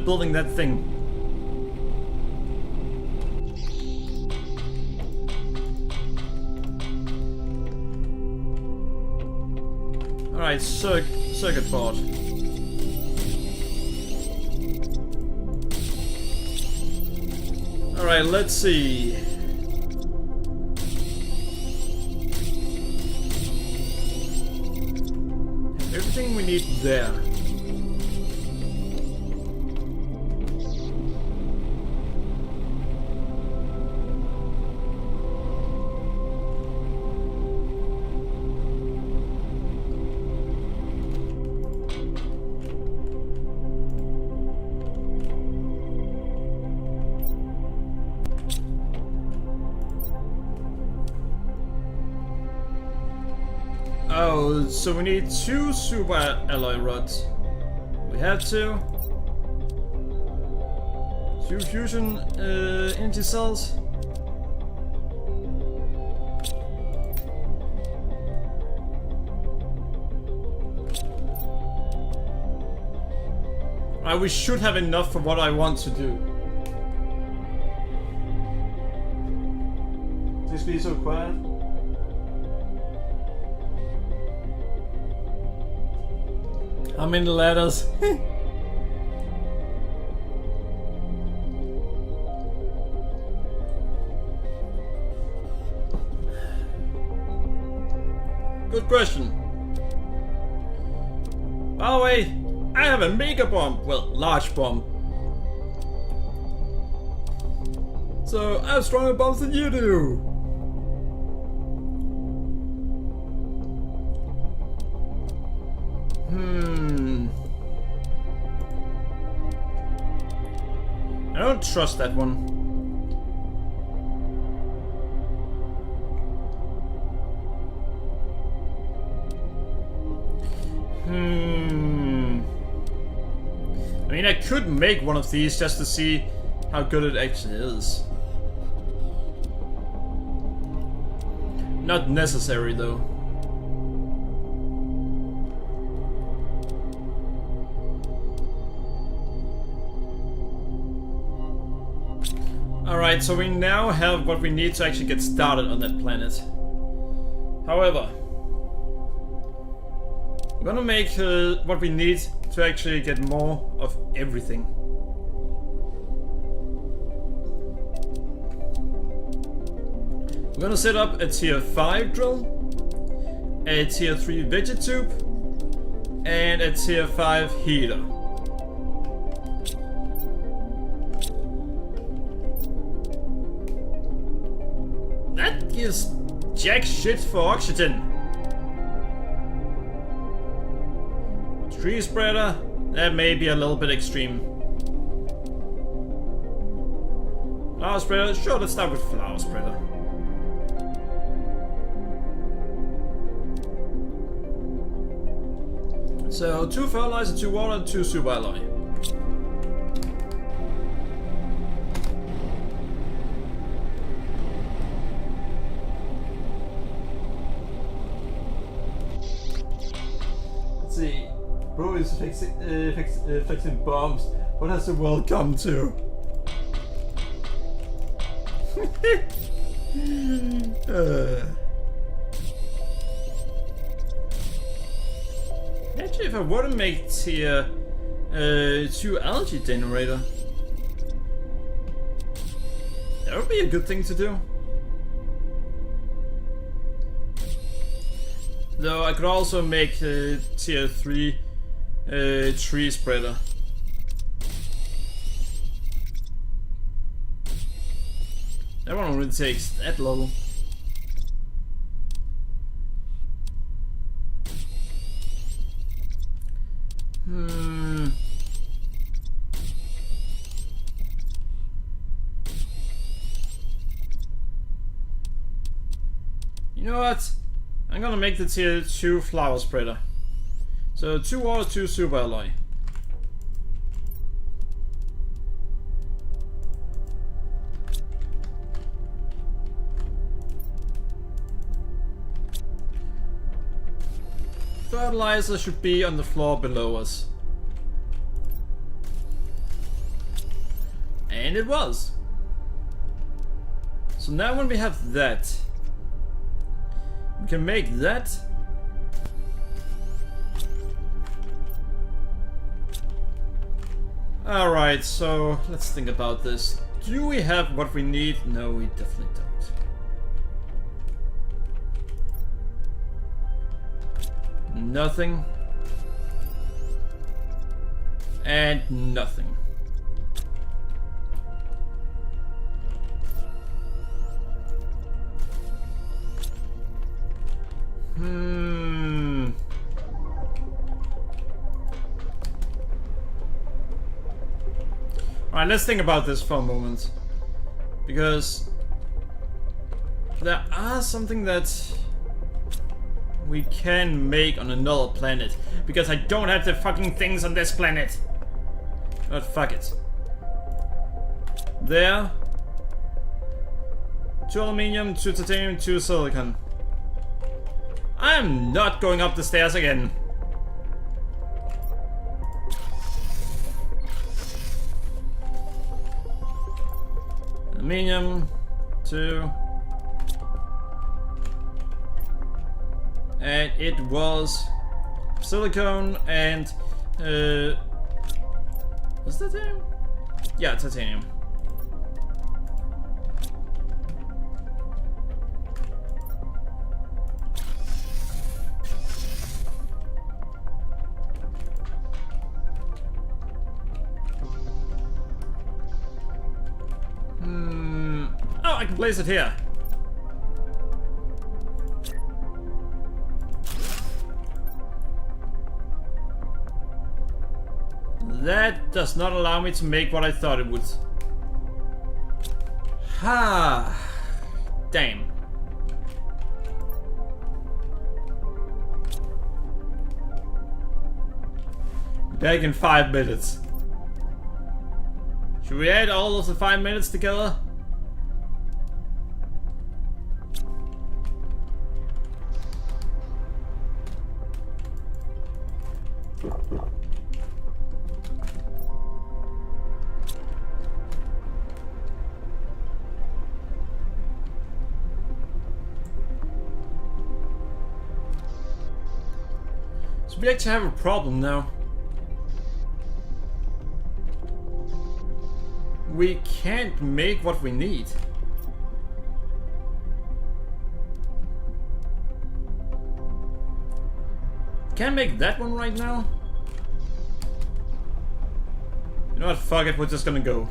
building that thing. Alright, circuit board. Alright, let's see. Everything we need there. Oh, so we need 2 super alloy rods. We have 2. 2 fusion energy cells. We should have enough for what I want to do. Please be so quiet. How many ladders? Good question. By the way, I have a mega bomb. Well, large bomb. So I have stronger bombs than you do. I don't trust that one. I mean, I could make one of these just to see how good it actually is. Not necessary though. Alright, so we now have what we need to actually get started on that planet. However, we're gonna make what we need to actually get more of everything. We're gonna set up a tier 5 drill, a tier 3 vegetube, and a tier 5 heater. That gives jack shit for oxygen. Tree spreader, that may be a little bit extreme. Flower spreader, sure, let's start with flower spreader. So 2 fertilizer, 2 water, 2 super alloy. Let's see. Bro is fixing bombs. What has the world come to? Actually, if I were to make tier 2 algae generator, that would be a good thing to do. Though I could also make tier 3 tree spreader. That one already takes that level. You know what? I'm gonna make the tier 2 flower spreader. So 2 water, 2 super alloy. Fertilizer should be on the floor below us. And it was. So now when we have that, we can make that. Alright, so let's think about this. Do we have what we need? No, we definitely don't. Nothing. And nothing. Alright, let's think about this for a moment. Because there are something that we can make on another planet. Because I don't have the fucking things on this planet. But fuck it. There. 2 aluminium, 2 titanium, 2 silicon. I'm not going up the stairs again. Aluminium, 2. And it was silicone and was that titanium? Yeah, titanium. place it here. That does not allow me to make what I thought it would. Ha! Damn. Back in 5 minutes. Should we add all of the 5 minutes together? So we actually have a problem now. We can't make what we need. Can't make that one right now. You know what? Fuck it. We're just gonna go.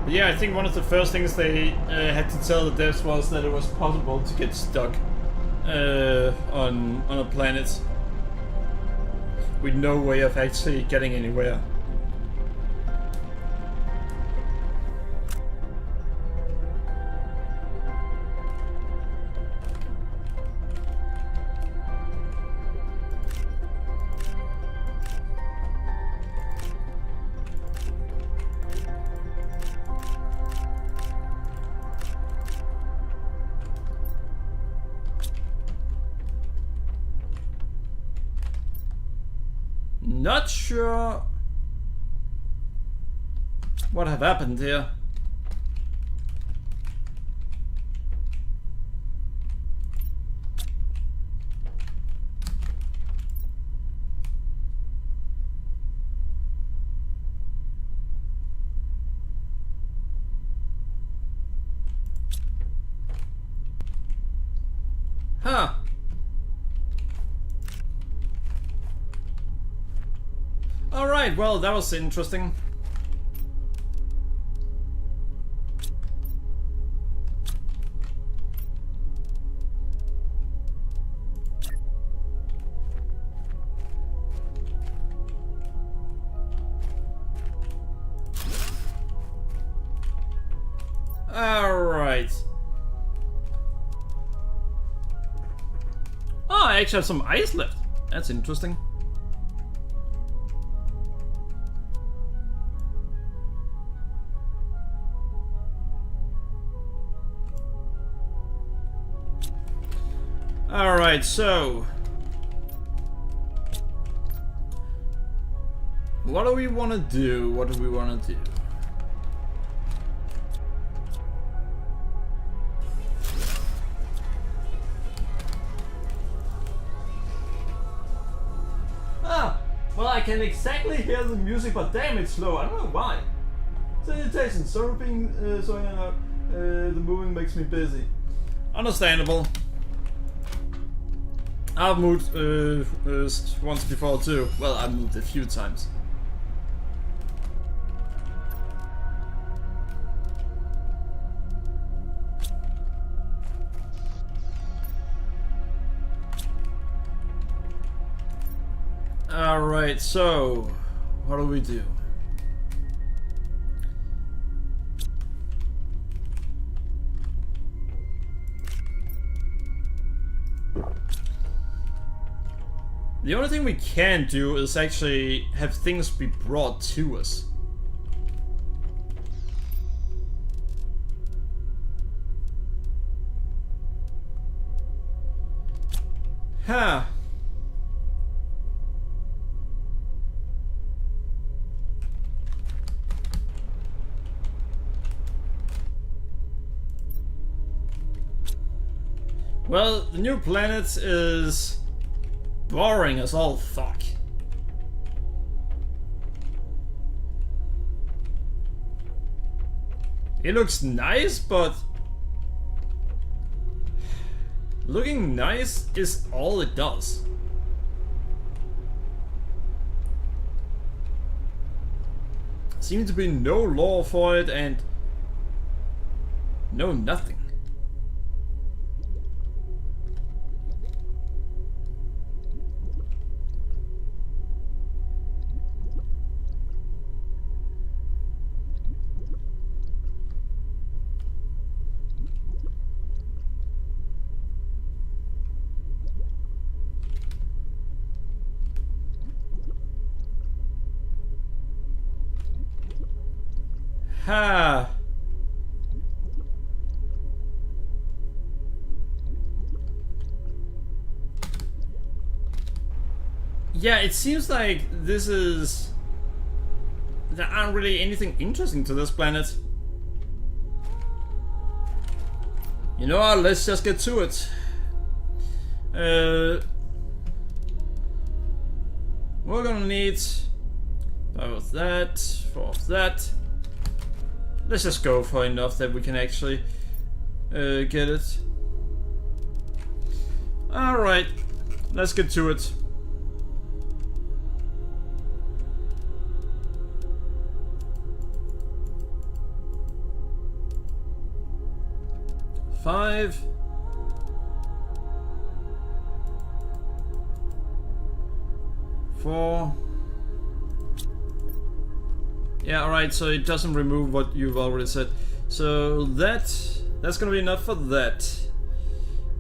Yeah, I think one of the first things they had to tell the devs was that it was possible to get stuck on a planet with no way of actually getting anywhere. Not sure what have happened here. Huh. Alright, well, that was interesting. Alright. Oh, I actually have some ice left. That's interesting. Alright, so what do we want to do? What do we want to do? Ah, well, I can exactly hear the music, but damn, it's slow. I don't know why. Sanitation, surfing, the moving makes me busy. Understandable. I've moved once before too. Well, I've moved a few times. Alright, so what do we do? The only thing we can do is actually have things be brought to us. Huh. Well, the new planet is boring as all fuck. It looks nice, but looking nice is all it does. Seems to be no lore for it and no nothing. Ha! Yeah, it seems like this is... There aren't really anything interesting to this planet. You know what, let's just get to it. We're gonna need 5 of that, 4 of that. Let's just go for enough that we can actually get it. Alright, let's get to it. Five. 4. Yeah, alright, so it doesn't remove what you've already said. So that's gonna be enough for that.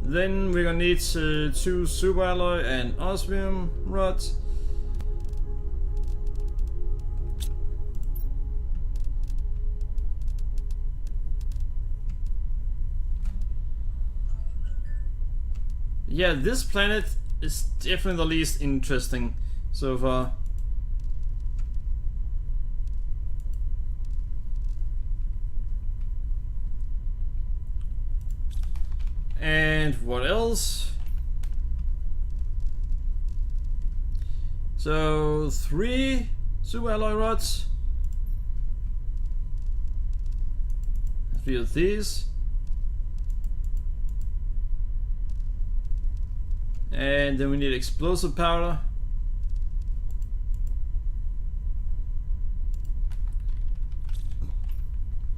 Then we're gonna need 2 super alloy and osmium rods. Yeah, this planet is definitely the least interesting so far. And what else? So 3 super alloy rods. 3 of these. And then we need explosive powder.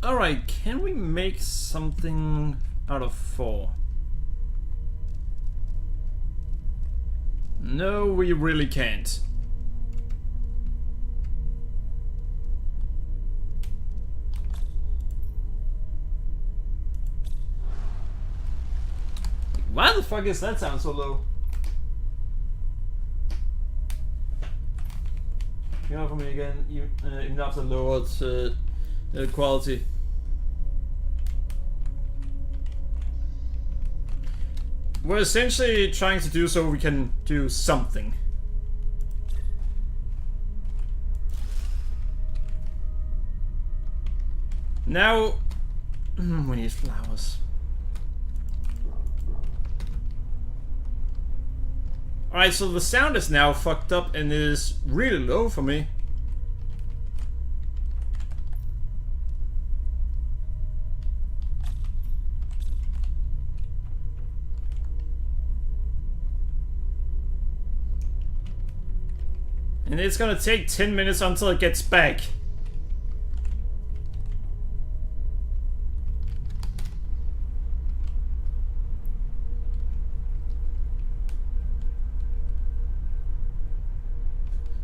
Alright, can we make something out of 4? No, we really can't. Why the fuck is that sound so low? You know, for me again, even after lowered quality. We're essentially trying to do so we can do something. Now, we need flowers. Alright, so the sound is now fucked up and is really low for me. And it's gonna take 10 minutes until it gets back.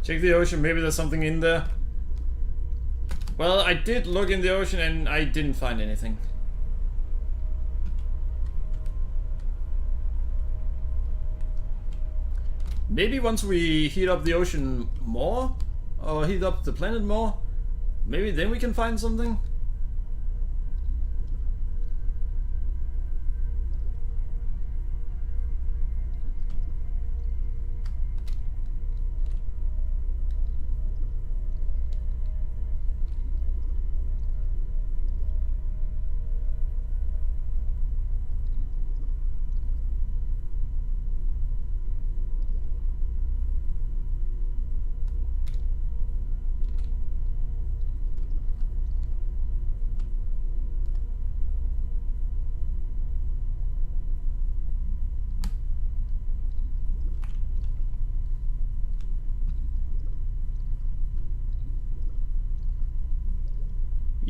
Check the ocean, maybe there's something in there. Well, I did look in the ocean and I didn't find anything. Maybe once we heat up the ocean more, or heat up the planet more, maybe then we can find something?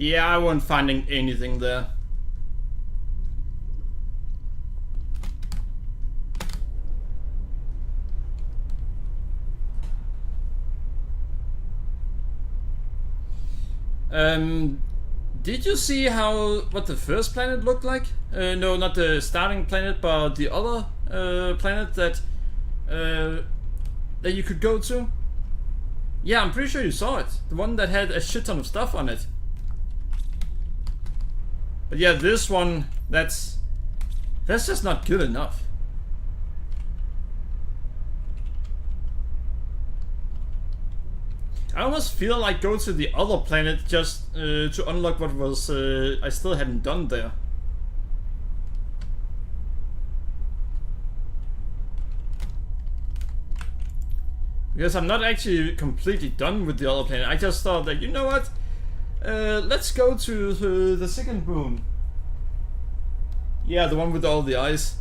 Yeah, I wasn't finding anything there. Did you see what the first planet looked like? No, not the starting planet, but the other planet that you could go to. Yeah, I'm pretty sure you saw it. The one that had a shit ton of stuff on it. But yeah, this one, that's just not good enough. I almost feel like go to the other planet just to unlock what was I still hadn't done there. Because I'm not actually completely done with the other planet. I just thought that, you know what? Let's go to the second moon. Yeah, the one with all the ice.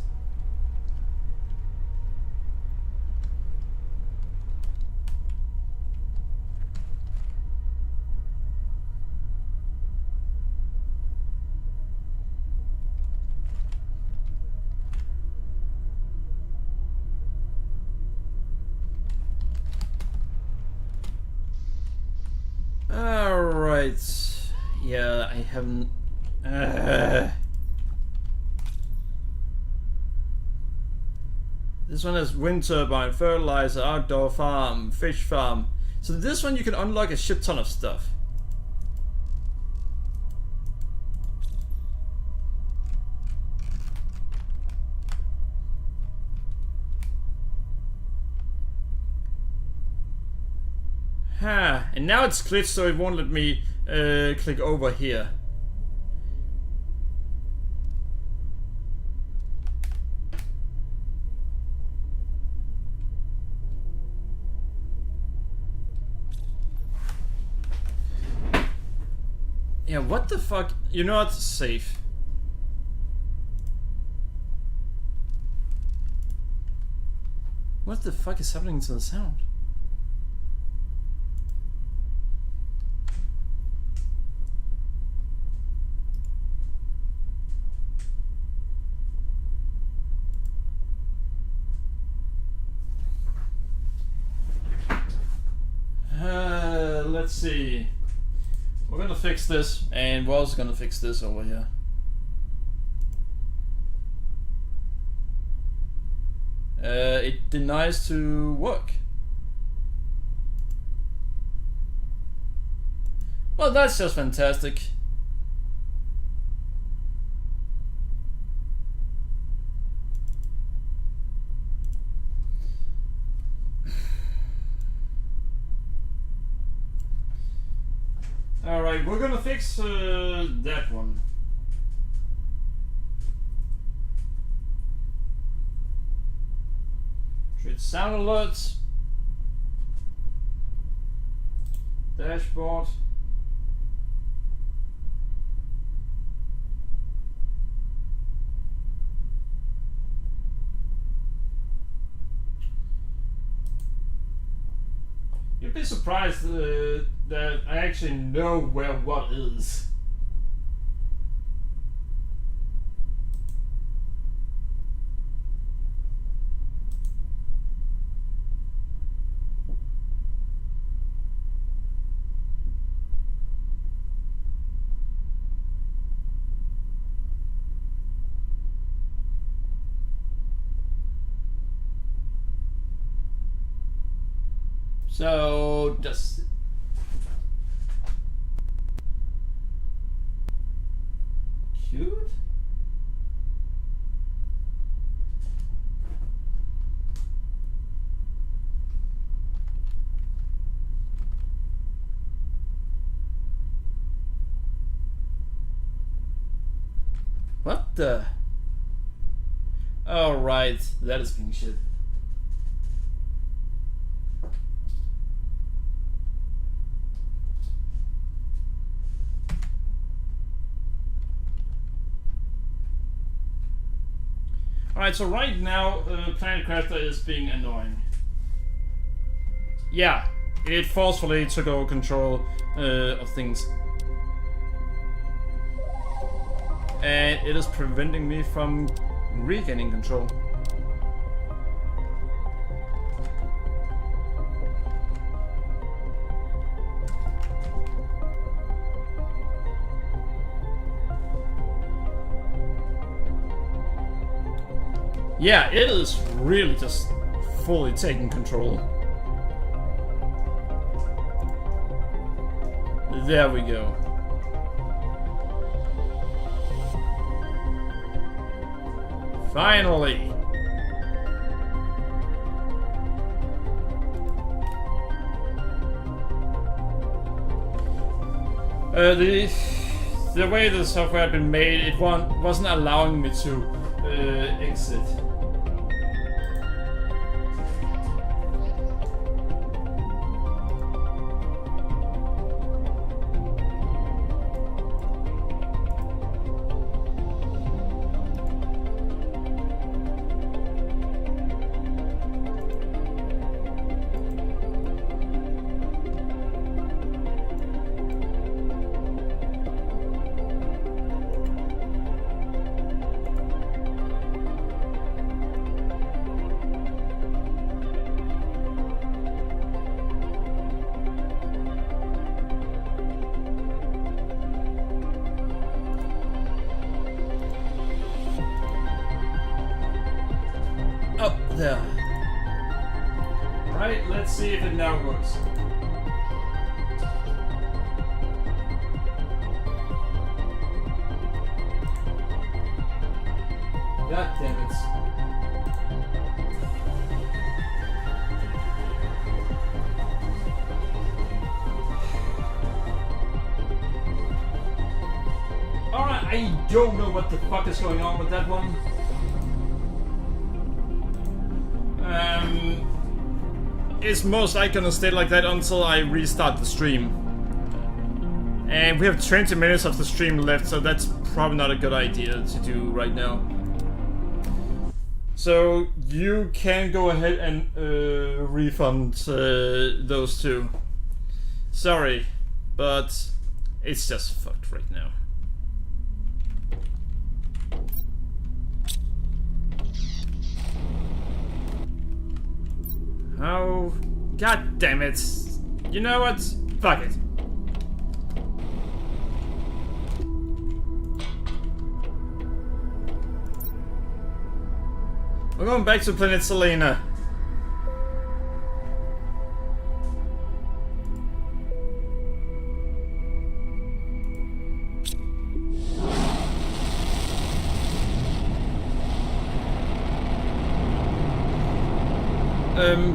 Alright. Yeah, I haven't... This one has wind turbine, fertilizer, outdoor farm, fish farm. So this one you can unlock a shit ton of stuff. And now it's glitched, so it won't let me click over here. Yeah, what the fuck? You're not safe. What the fuck is happening to the sound? Let's see. We're gonna fix this, and we're also gonna fix this over here. It denies to work. Well, that's just fantastic. Alright, we're gonna fix that one. Treat sound alerts. Dashboard. You'd be surprised that I actually know where what is. So just cute. What the? Oh right, that is being shit. Alright, so right now, Planet Crafter is being annoying. Yeah, it forcefully took over control of things. And it is preventing me from regaining control. Yeah, it is really just fully taking control. There we go. Finally! The way the software had been made, it wasn't allowing me to exit. Up there. Right, let's see if it now works. God damn it. Alright, I don't know what the fuck is going on with that one. It's most likely gonna stay like that until I restart the stream. And we have 20 minutes of the stream left, so that's probably not a good idea to do right now. So you can go ahead and refund those two. Sorry, but it's just fucked right now. Oh, god damn it. You know what? Fuck it. We're going back to Planet Selena.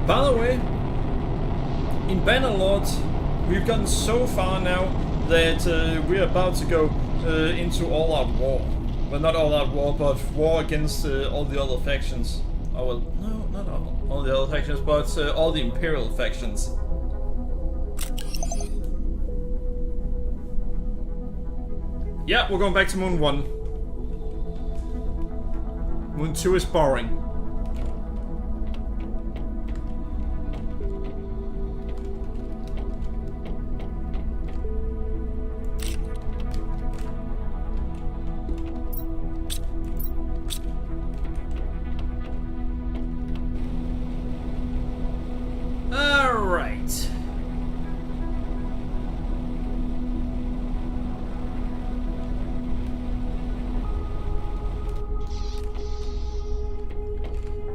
By the way, in Bannerlord, we've gotten so far now that we're about to go into all-out war. Well, not all-out war, but war against all the other factions. Oh, well, no, not all the other factions, but all the Imperial factions. Yeah, we're going back to Moon 1. Moon 2 is boring.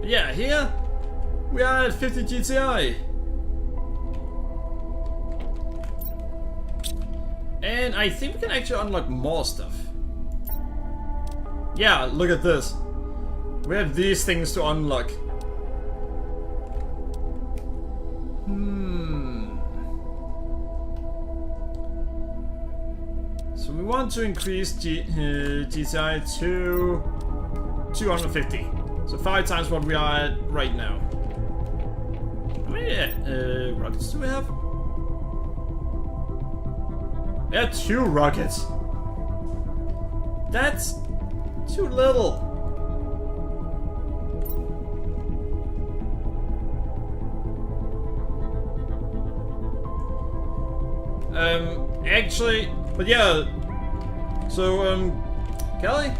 Yeah, here we are at 50 GTI. And I think we can actually unlock more stuff. Yeah, look at this. We have these things to unlock. So we want to increase GTI to 250. So 5 times what we are at right now. How many rockets do we have? We have 2 rockets. That's too little. Actually, but yeah. So Kelly?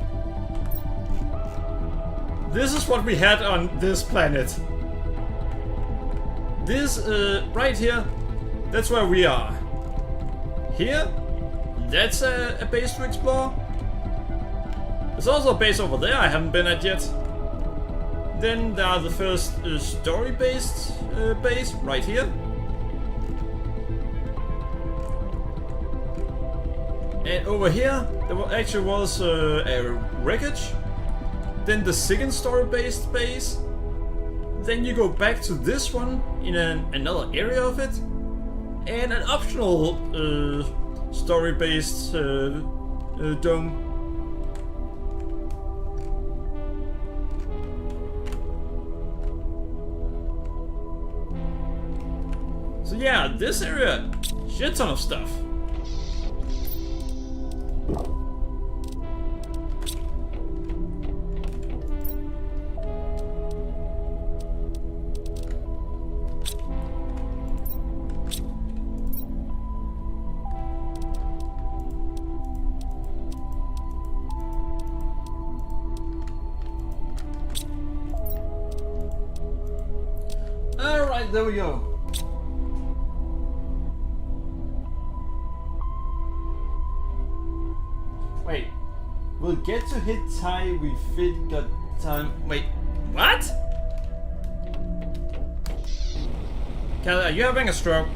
This is what we had on this planet. This, right here, that's where we are. Here, that's a base to explore. There's also a base over there I haven't been at yet. Then there are the first story-based base right here. And over here, there actually was a wreckage. Then the second story-based base. Then you go back to this one in another area of it. And an optional story-based dome. So yeah, this area, shit ton of stuff. Alright, there we go. Wait, we'll get to hit tie, we fit got time. Wait, what? Kelly, are you having a stroke?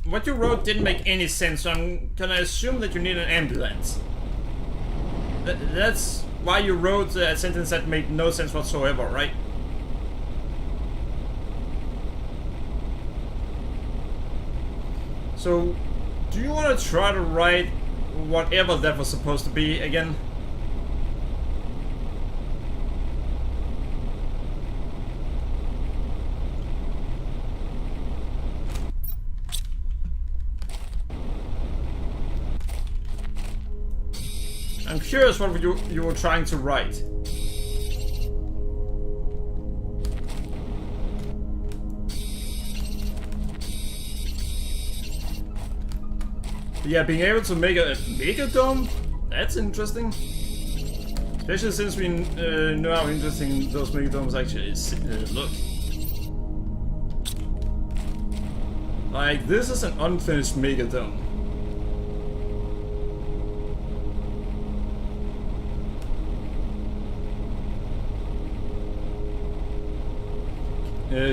What you wrote didn't make any sense, so I'm gonna assume that you need an ambulance. That's why you wrote a sentence that made no sense whatsoever, right? So, do you want to try to write whatever that was supposed to be again? I'm curious what you were trying to write. Yeah, being able to make a mega dome, that's interesting. Especially since we know how interesting those mega domes actually look. Like, this is an unfinished mega dome.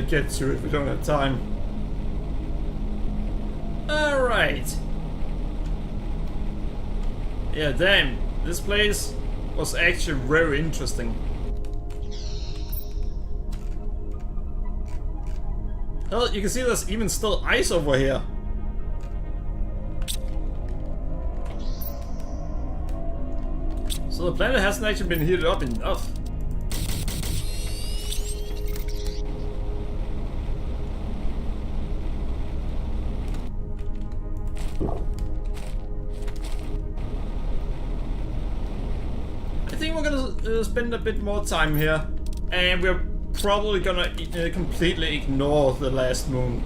Get to it, we don't have time. Alright. Yeah, damn, this place was actually very interesting. Hell, you can see there's even still ice over here. So the planet hasn't actually been heated up enough. I think we're gonna spend a bit more time here, and we're probably gonna completely ignore the last moon.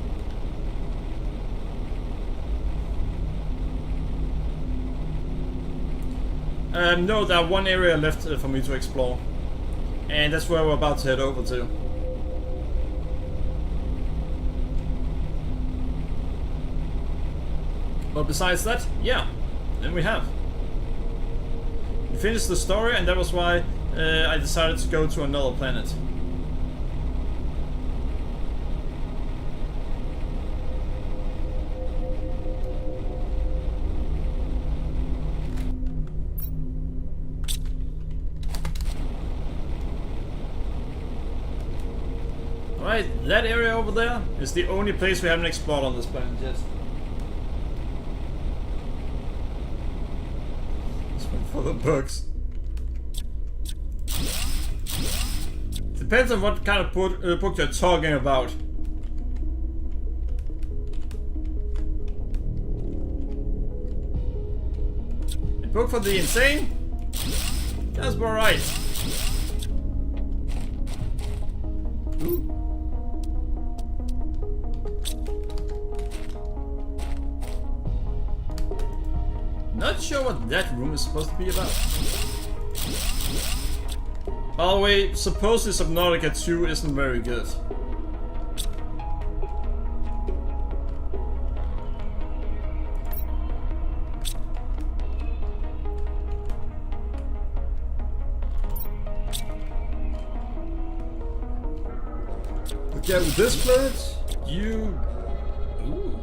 No, there's one area left for me to explore, and that's where we're about to head over to. But besides that, yeah, then we have. We finished the story, and that was why I decided to go to another planet. Alright, that area over there is the only place we haven't explored on this planet yet. For the books. Depends on what kind of book you're talking about. A book for the insane? That's alright. Ooh. Not sure what that room is supposed to be about. By the way, supposedly Subnautica 2 isn't very good. Yeah, with this planet, you... Ooh.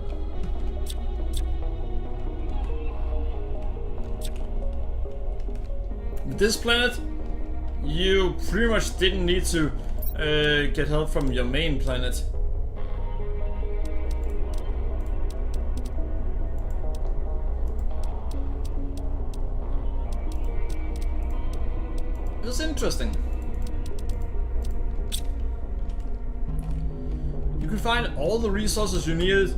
With this planet, you pretty much didn't need to get help from your main planet. It was interesting. You can find all the resources you needed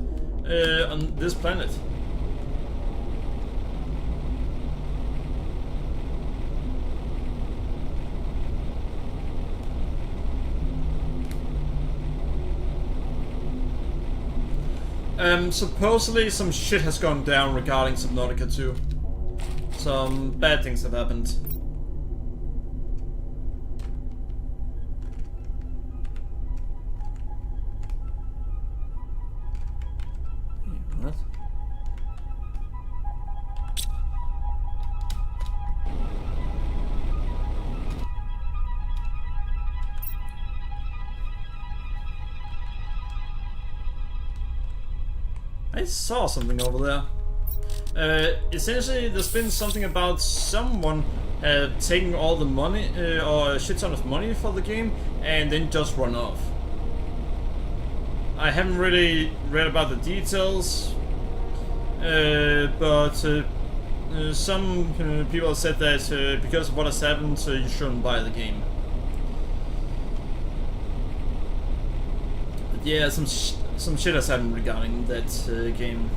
on this planet. Supposedly some shit has gone down regarding Subnautica 2. Some bad things have happened. What? I saw something over there. Essentially, there's been something about someone taking all the money, or a shit ton of money for the game, and then just run off. I haven't really read about the details, but some people have said that because of what has happened, you shouldn't buy the game. But yeah, some shit has happened regarding that game.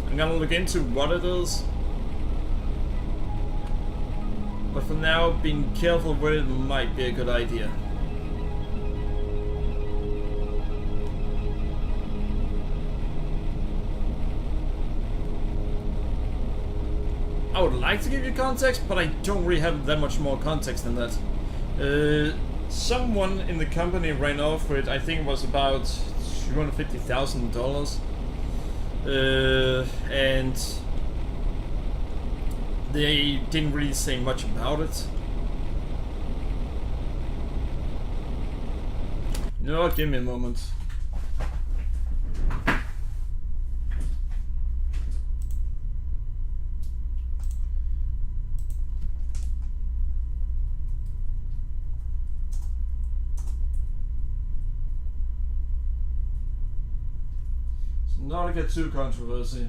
I'm gonna look into what it is. But for now, being careful with it might be a good idea. I would like to give you context, but I don't really have that much more context than that. Someone in the company ran off with, I think it was about $250,000, and they didn't really say much about it. You know what, give me a moment. Subnautica 2 controversy.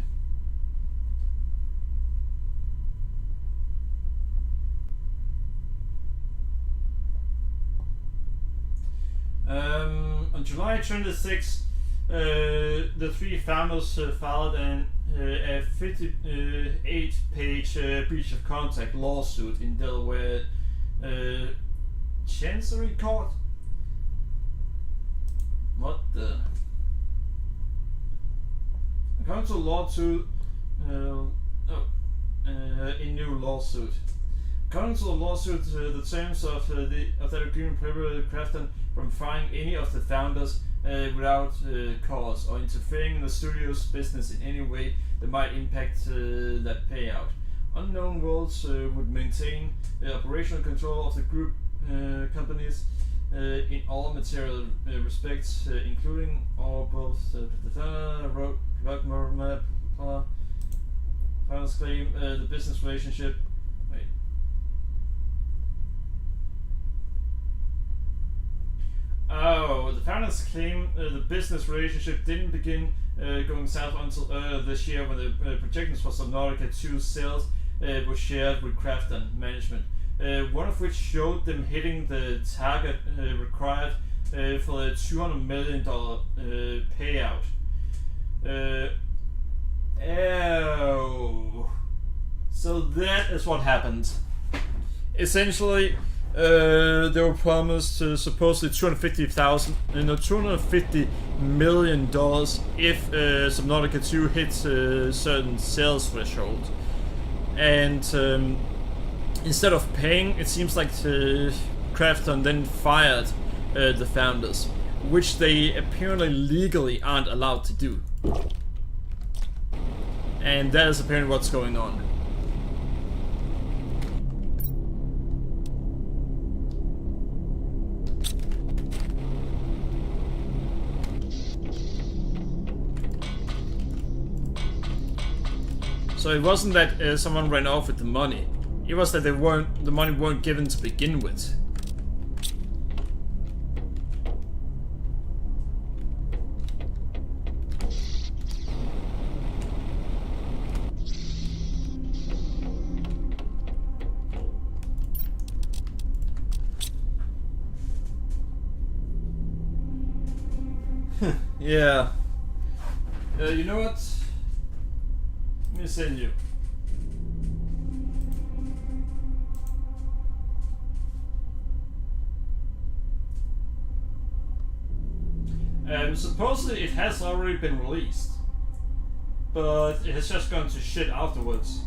On July 26, the three founders filed a 58-page breach of contract lawsuit in Delaware Chancery Court. What the? According to a lawsuit, a new lawsuit. According to the lawsuit, the terms of that agreement prohibited Krafton from firing any of the founders without cause or interfering in the studio's business in any way that might impact that payout. Unknown Worlds would maintain operational control of the group companies in all material respects, including all both Founders claim the business relationship. Wait. Oh, the founders claim the business relationship didn't begin going south until this year, when the projections for Subnautica 2 sales were shared with Krafton management. One of which showed them hitting the target required for the $200 million payout. So that is what happened. Essentially, they were promised supposedly $250 million if Subnautica 2 hits a certain sales threshold. and instead of paying, it seems like Krafton then fired the founders, which they apparently legally aren't allowed to do. And that is apparently what's going on. So it wasn't that someone ran off with the money. It was that the money weren't given to begin with. Yeah. You know what? Let me send you. Supposedly it has already been released, but it has just gone to shit afterwards.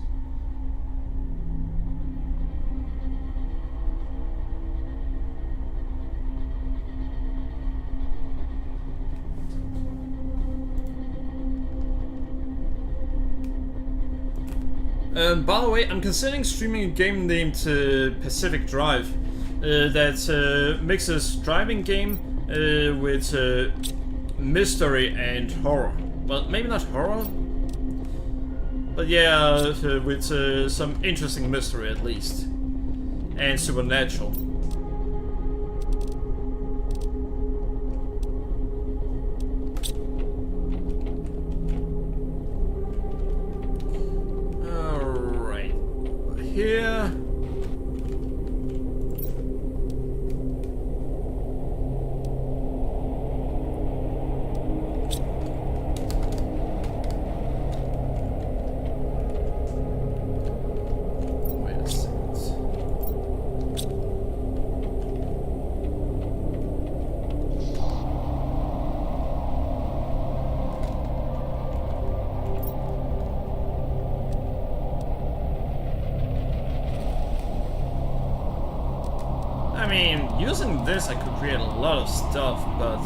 By the way, I'm considering streaming a game named Pacific Drive that mixes driving game with mystery and horror. Well, maybe not horror, but yeah, with some interesting mystery at least, and supernatural. Here. Wait a second. I mean, using this I could create a lot of stuff, but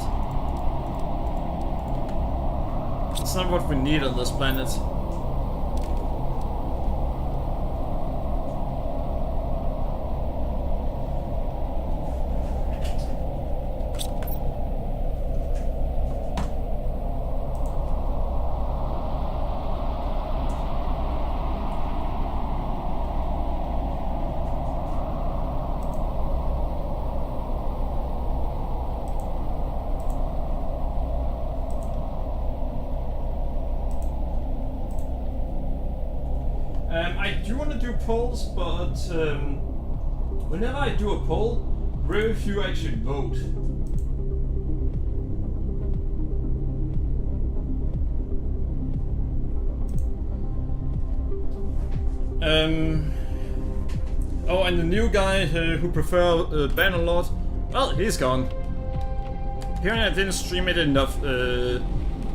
it's not what we need on this planet. I do want to do polls, but whenever I do a poll, very few actually vote. Oh, and the new guy who prefer Bannerlord, well, he's gone. Apparently I didn't stream it enough for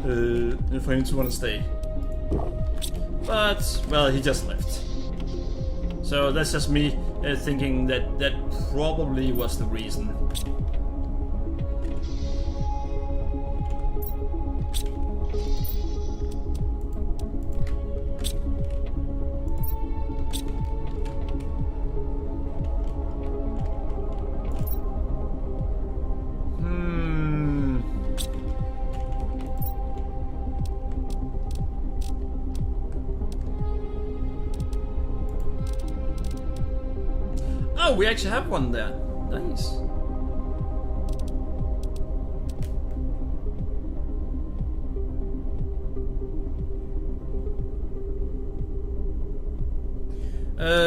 him to want to stay. But, well, he just left. So that's just me thinking that that probably was the reason. Oh, we actually have one there. Nice.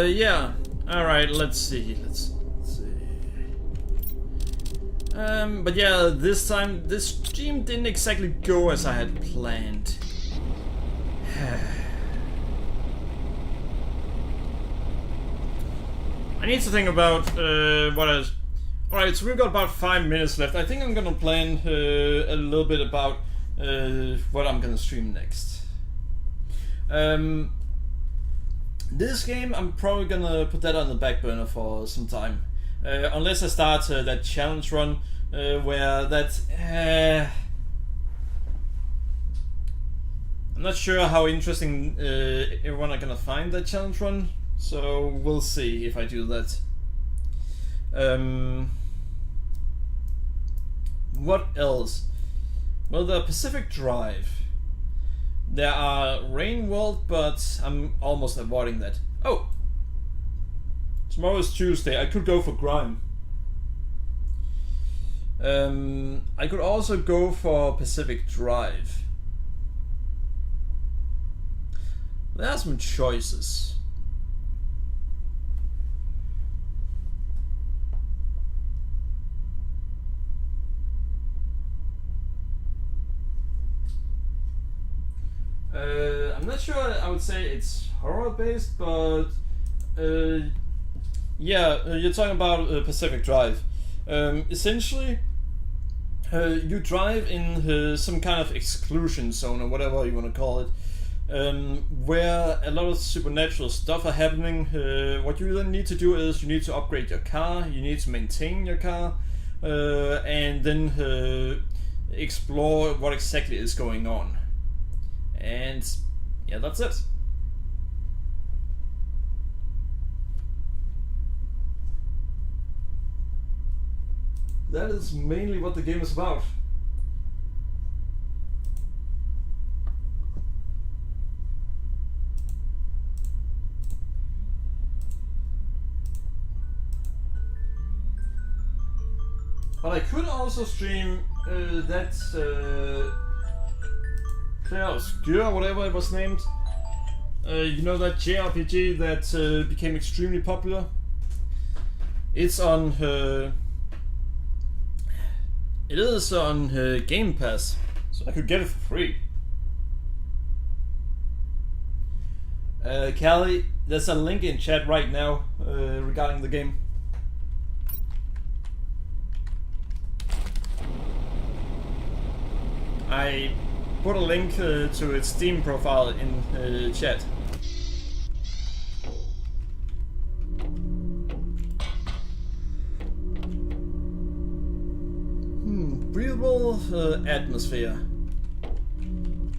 Yeah. Alright, let's see. Let's see. But yeah, this time, this stream didn't exactly go as I had planned. I need to think about what else. Alright, so we've got about 5 minutes left. I think I'm gonna plan a little bit about what I'm gonna stream next. This game, I'm probably gonna put that on the back burner for some time. Unless I start that challenge run, where that... I'm not sure how interesting everyone are gonna find that challenge run, so we'll see if I do that. What else? Well, the Pacific Drive. There are Rain World, but I'm almost avoiding that. Oh! Tomorrow is Tuesday, I could go for Grime. I could also go for Pacific Drive. There are some choices. I'm not sure I would say it's horror based, but yeah, you're talking about Pacific Drive. Essentially, you drive in some kind of exclusion zone or whatever you want to call it, where a lot of supernatural stuff are happening. What you then need to do is you need to upgrade your car, you need to maintain your car, and then explore what exactly is going on. And yeah, that's it. That is mainly what the game is about. But I could also stream that Clair Obscur, whatever it was named. You know that JRPG that became extremely popular? It's on it is on Game Pass, so I could get it for free. Callie, there's a link in chat right now regarding the game. I put a link to its Steam profile in chat. Breathable atmosphere.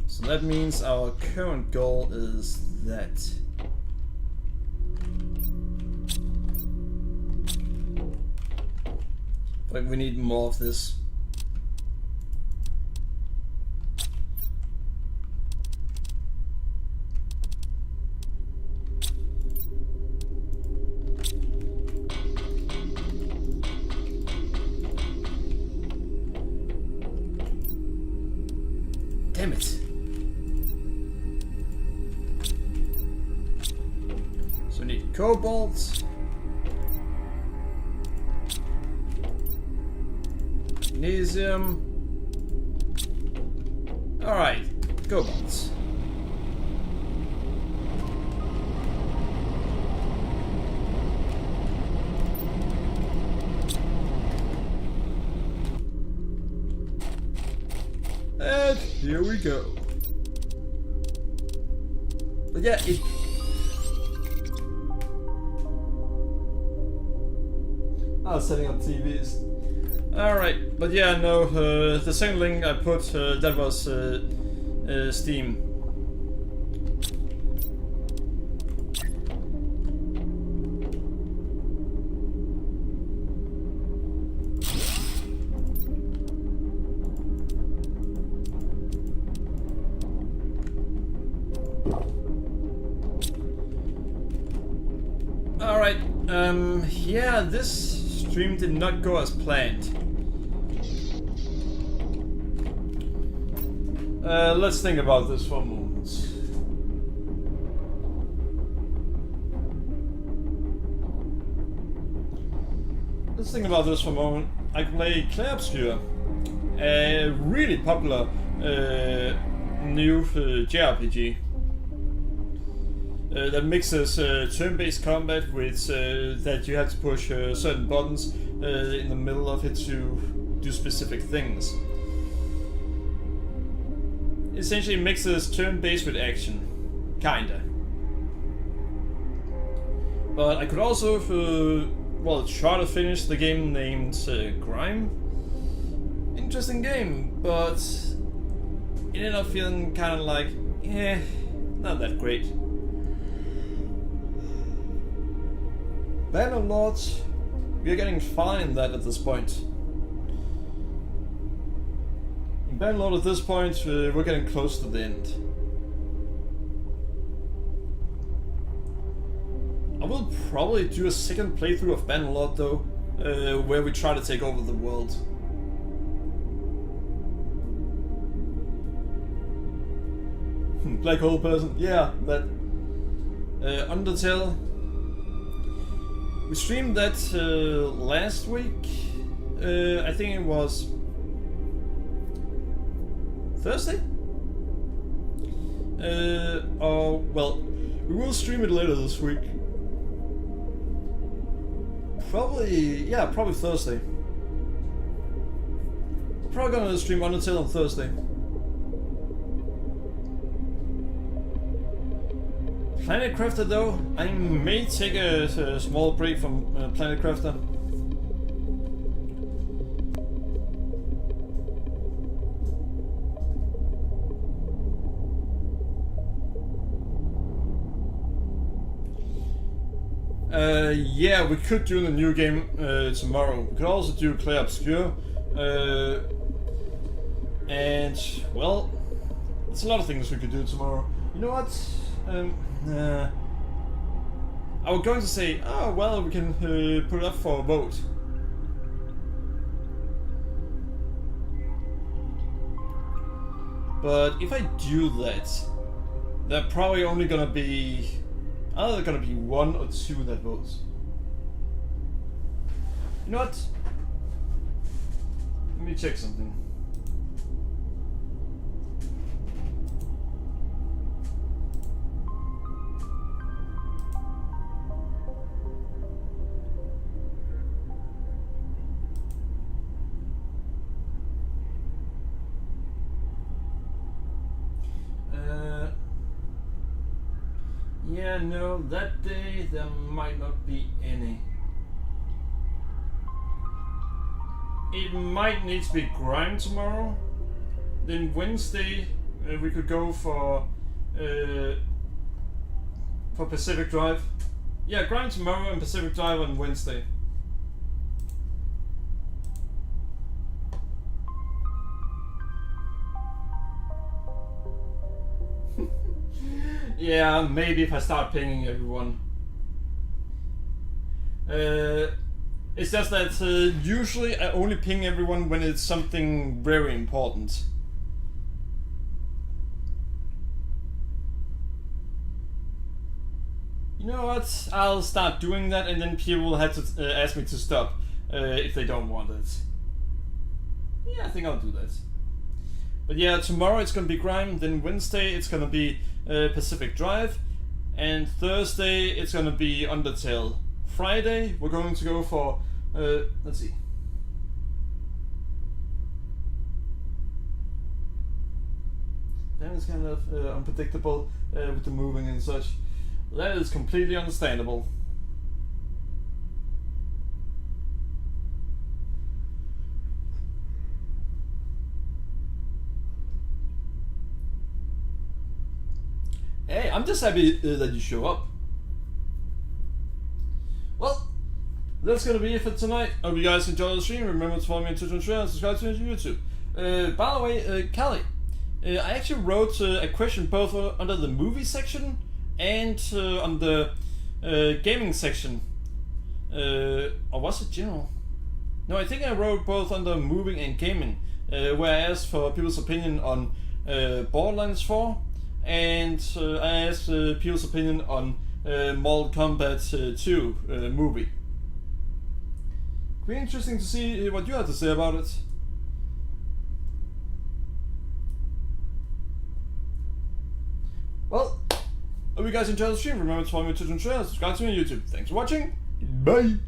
So that means our current goal is that. But we need more of this. Damn it. So we need cobalt, magnesium. Alright, cobalt. And here we go. But yeah, it... setting up TVs. Alright, but yeah, no, the second link I put, that was Steam. Alright, yeah, this stream did not go as planned. Let's think about this for a moment. Let's think about this for a moment. I play Clair Obscur, a really popular new JRPG. That mixes turn-based combat with that you have to push certain buttons in the middle of it to do specific things. Essentially mixes turn-based with action, kinda. But I could also, well, try to finish the game named Grime. Interesting game, but it ended up feeling kind of like, not that great. Bannerlord, we are getting far in that at this point. In Bannerlord at this point, we're getting close to the end. I will probably do a second playthrough of Bannerlord though, where we try to take over the world. Black hole person, yeah, that. Undertale. We streamed that last week. I think it was Thursday? Oh, well, we will stream it later this week. Probably Thursday. We're probably gonna stream Undertale on Thursday. Planet Crafter though, I may take a small break from Planet Crafter. Yeah, we could do the new game tomorrow. We could also do Clair Obscur. And, well, there's a lot of things we could do tomorrow. You know what? I was going to say, oh well, we can put it up for a vote. But if I do that, there are probably only gonna be either gonna be one or two that votes. You know what? Let me check something. Yeah, no, that day there might not be any. It might need to be Grime tomorrow. Then Wednesday we could go for Pacific Drive. Yeah, Grime tomorrow and Pacific Drive on Wednesday. Yeah, maybe if I start pinging everyone. It's just that usually I only ping everyone when it's something very important. You know what? I'll start doing that and then people will have to ask me to stop if they don't want it. Yeah, I think I'll do that. But yeah, tomorrow it's gonna be Grime, then Wednesday it's gonna be Pacific Drive, and Thursday it's gonna be Undertale. Friday we're going to go for, let's see. That is kind of unpredictable with the moving and such. That is completely understandable. Hey, I'm just happy that you show up. Well, that's gonna be it for tonight. Hope you guys enjoyed the stream. Remember to follow me on Twitch and Twitter and subscribe to me on YouTube. By the way, Callie, I actually wrote a question both under the movie section and on the gaming section. Or was it general? No, I think I wrote both under moving and gaming, where I asked for people's opinion on Borderlands 4. And I asked people's opinion on Mortal Kombat 2 movie. It'll be interesting to see what you have to say about it. Well, hope you guys enjoyed the stream. Remember to follow me on Twitch and Twitter, subscribe to me on YouTube. Thanks for watching. Bye!